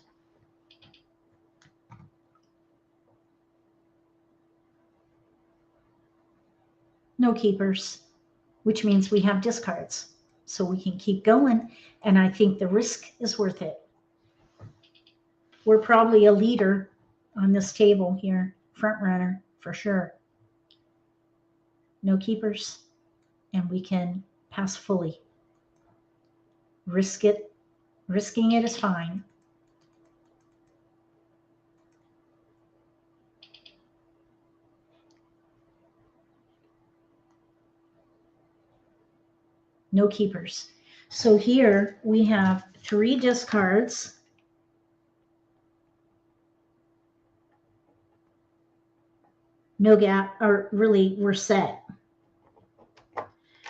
No keepers, which means we have discards. So we can keep going, and I think the risk is worth it. We're probably a leader on this table here, front runner for sure. No keepers, and we can pass fully. Risk it. Risking it is fine. No keepers. So here we have 3 discards. No gap, or really we're set.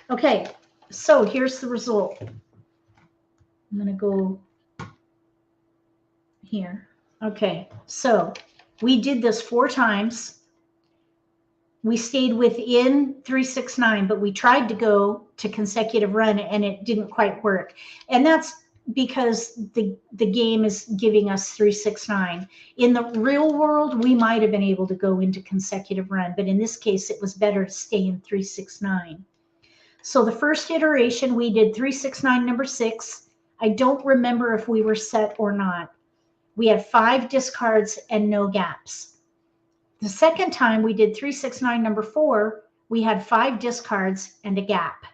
Okay, so here's the result. I'm going to go here. Okay, so we did this 4 times. We stayed within 3-6-9, but we tried to go to consecutive run and it didn't quite work. And that's because the game is giving us 3-6-9. In the real world, we might have been able to go into consecutive run, but in this case, it was better to stay in 3-6-9. So the first iteration, we did 3-6-9 number 6. I don't remember if we were set or not. We had 5 discards and no gaps. The second time we did 3-6-9 number 4, we had 5 discards and a gap.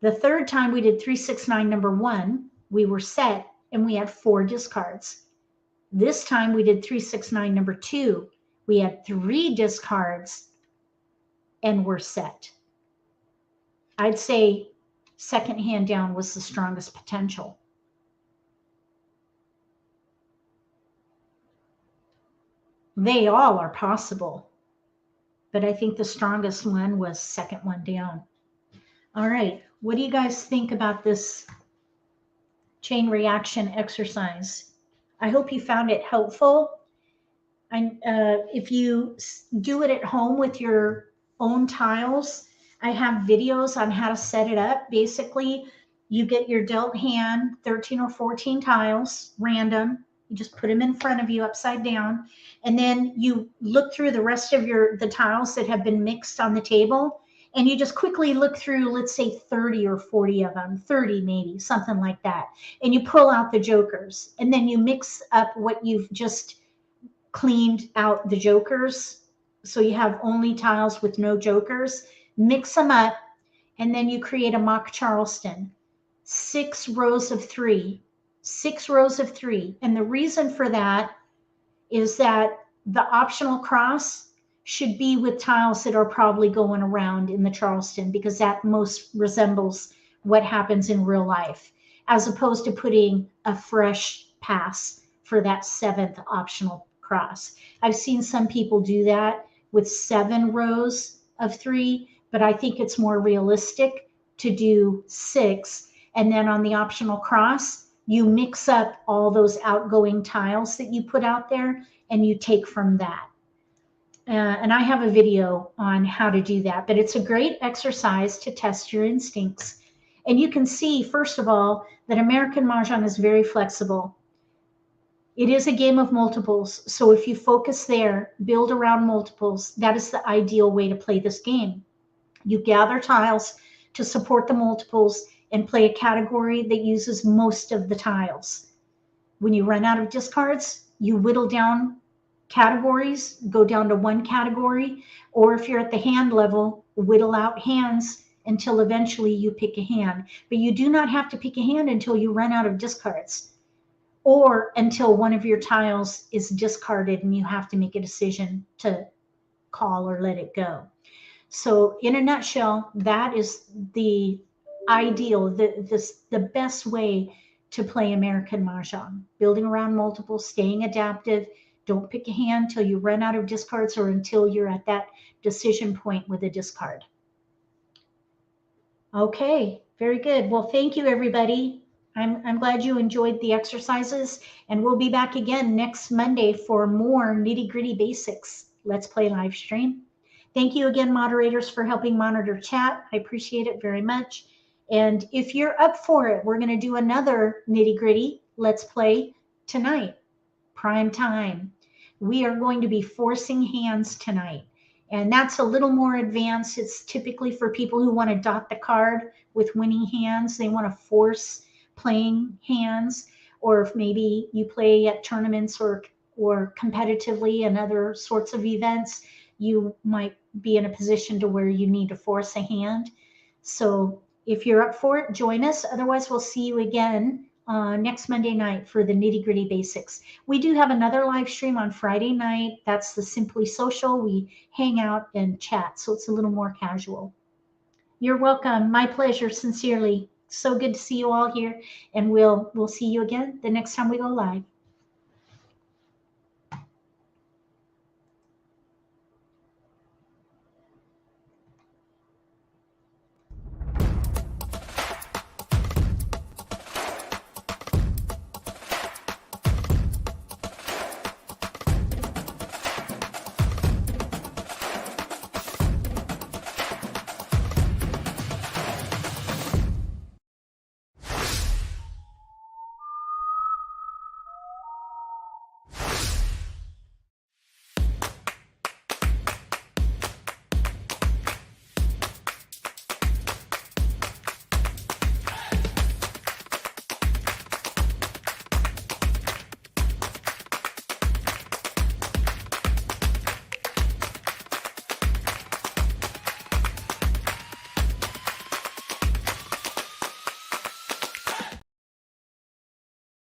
The third time we did 3-6-9 number 1, we were set and we had 4 discards. This time we did 3-6-9 number 2, we had 3 discards and we're set. I'd say second hand down was the strongest potential. They all are possible, but I think the strongest one was second one down. All right, what do you guys think about this chain reaction exercise? I hope you found it helpful. If you do it at home with your own tiles, I have videos on how to set it up. Basically, you get your dealt hand, 13 or 14 tiles, random. You just put them in front of you upside down. And then you look through the rest of the tiles that have been mixed on the table. And you just quickly look through, let's say 30 or 40 of them, 30 maybe, something like that. And you pull out the jokers. And then you mix up what you've just cleaned out the jokers. So you have only tiles with no jokers. Mix them up, and then you create a mock Charleston. 6 rows of 3. 6 rows of 3. And the reason for that is that the optional cross should be with tiles that are probably going around in the Charleston, because that most resembles what happens in real life, as opposed to putting a fresh pass for that 7th optional cross. I've seen some people do that with 7 rows of 3, but I think it's more realistic to do 6. And then on the optional cross, you mix up all those outgoing tiles that you put out there and you take from that. And I have a video on how to do that, but it's a great exercise to test your instincts. And you can see, first of all, that American Mahjong is very flexible. It is a game of multiples. So if you focus there, build around multiples, that is the ideal way to play this game. You gather tiles to support the multiples and play a category that uses most of the tiles. When you run out of discards, you whittle down categories, go down to 1 category, or if you're at the hand level, whittle out hands until eventually you pick a hand. But you do not have to pick a hand until you run out of discards, or until one of your tiles is discarded and you have to make a decision to call or let it go. So in a nutshell, that is the ideal, the best way to play American Mahjong. Building around multiples, staying adaptive. Don't pick a hand till you run out of discards or until you're at that decision point with a discard. Okay, very good. Well, thank you, everybody. I'm glad you enjoyed the exercises, and we'll be back again next Monday for more nitty-gritty basics. Let's Play live stream. Thank you again, moderators, for helping monitor chat. I appreciate it very much. And if you're up for it, we're going to do another nitty-gritty Let's Play tonight, prime time. We are going to be forcing hands tonight. And that's a little more advanced. It's typically for people who want to dot the card with winning hands. They want to force playing hands, or if maybe you play at tournaments or competitively and other sorts of events, you might be in a position to where you need to force a hand. So if you're up for it, join us. Otherwise, we'll see you again next Monday night for the nitty-gritty basics. We do have another live stream on Friday night. That's the Simply Social. We hang out and chat, so it's a little more casual. You're welcome. My pleasure, sincerely. So good to see you all here, and we'll see you again the next time we go live.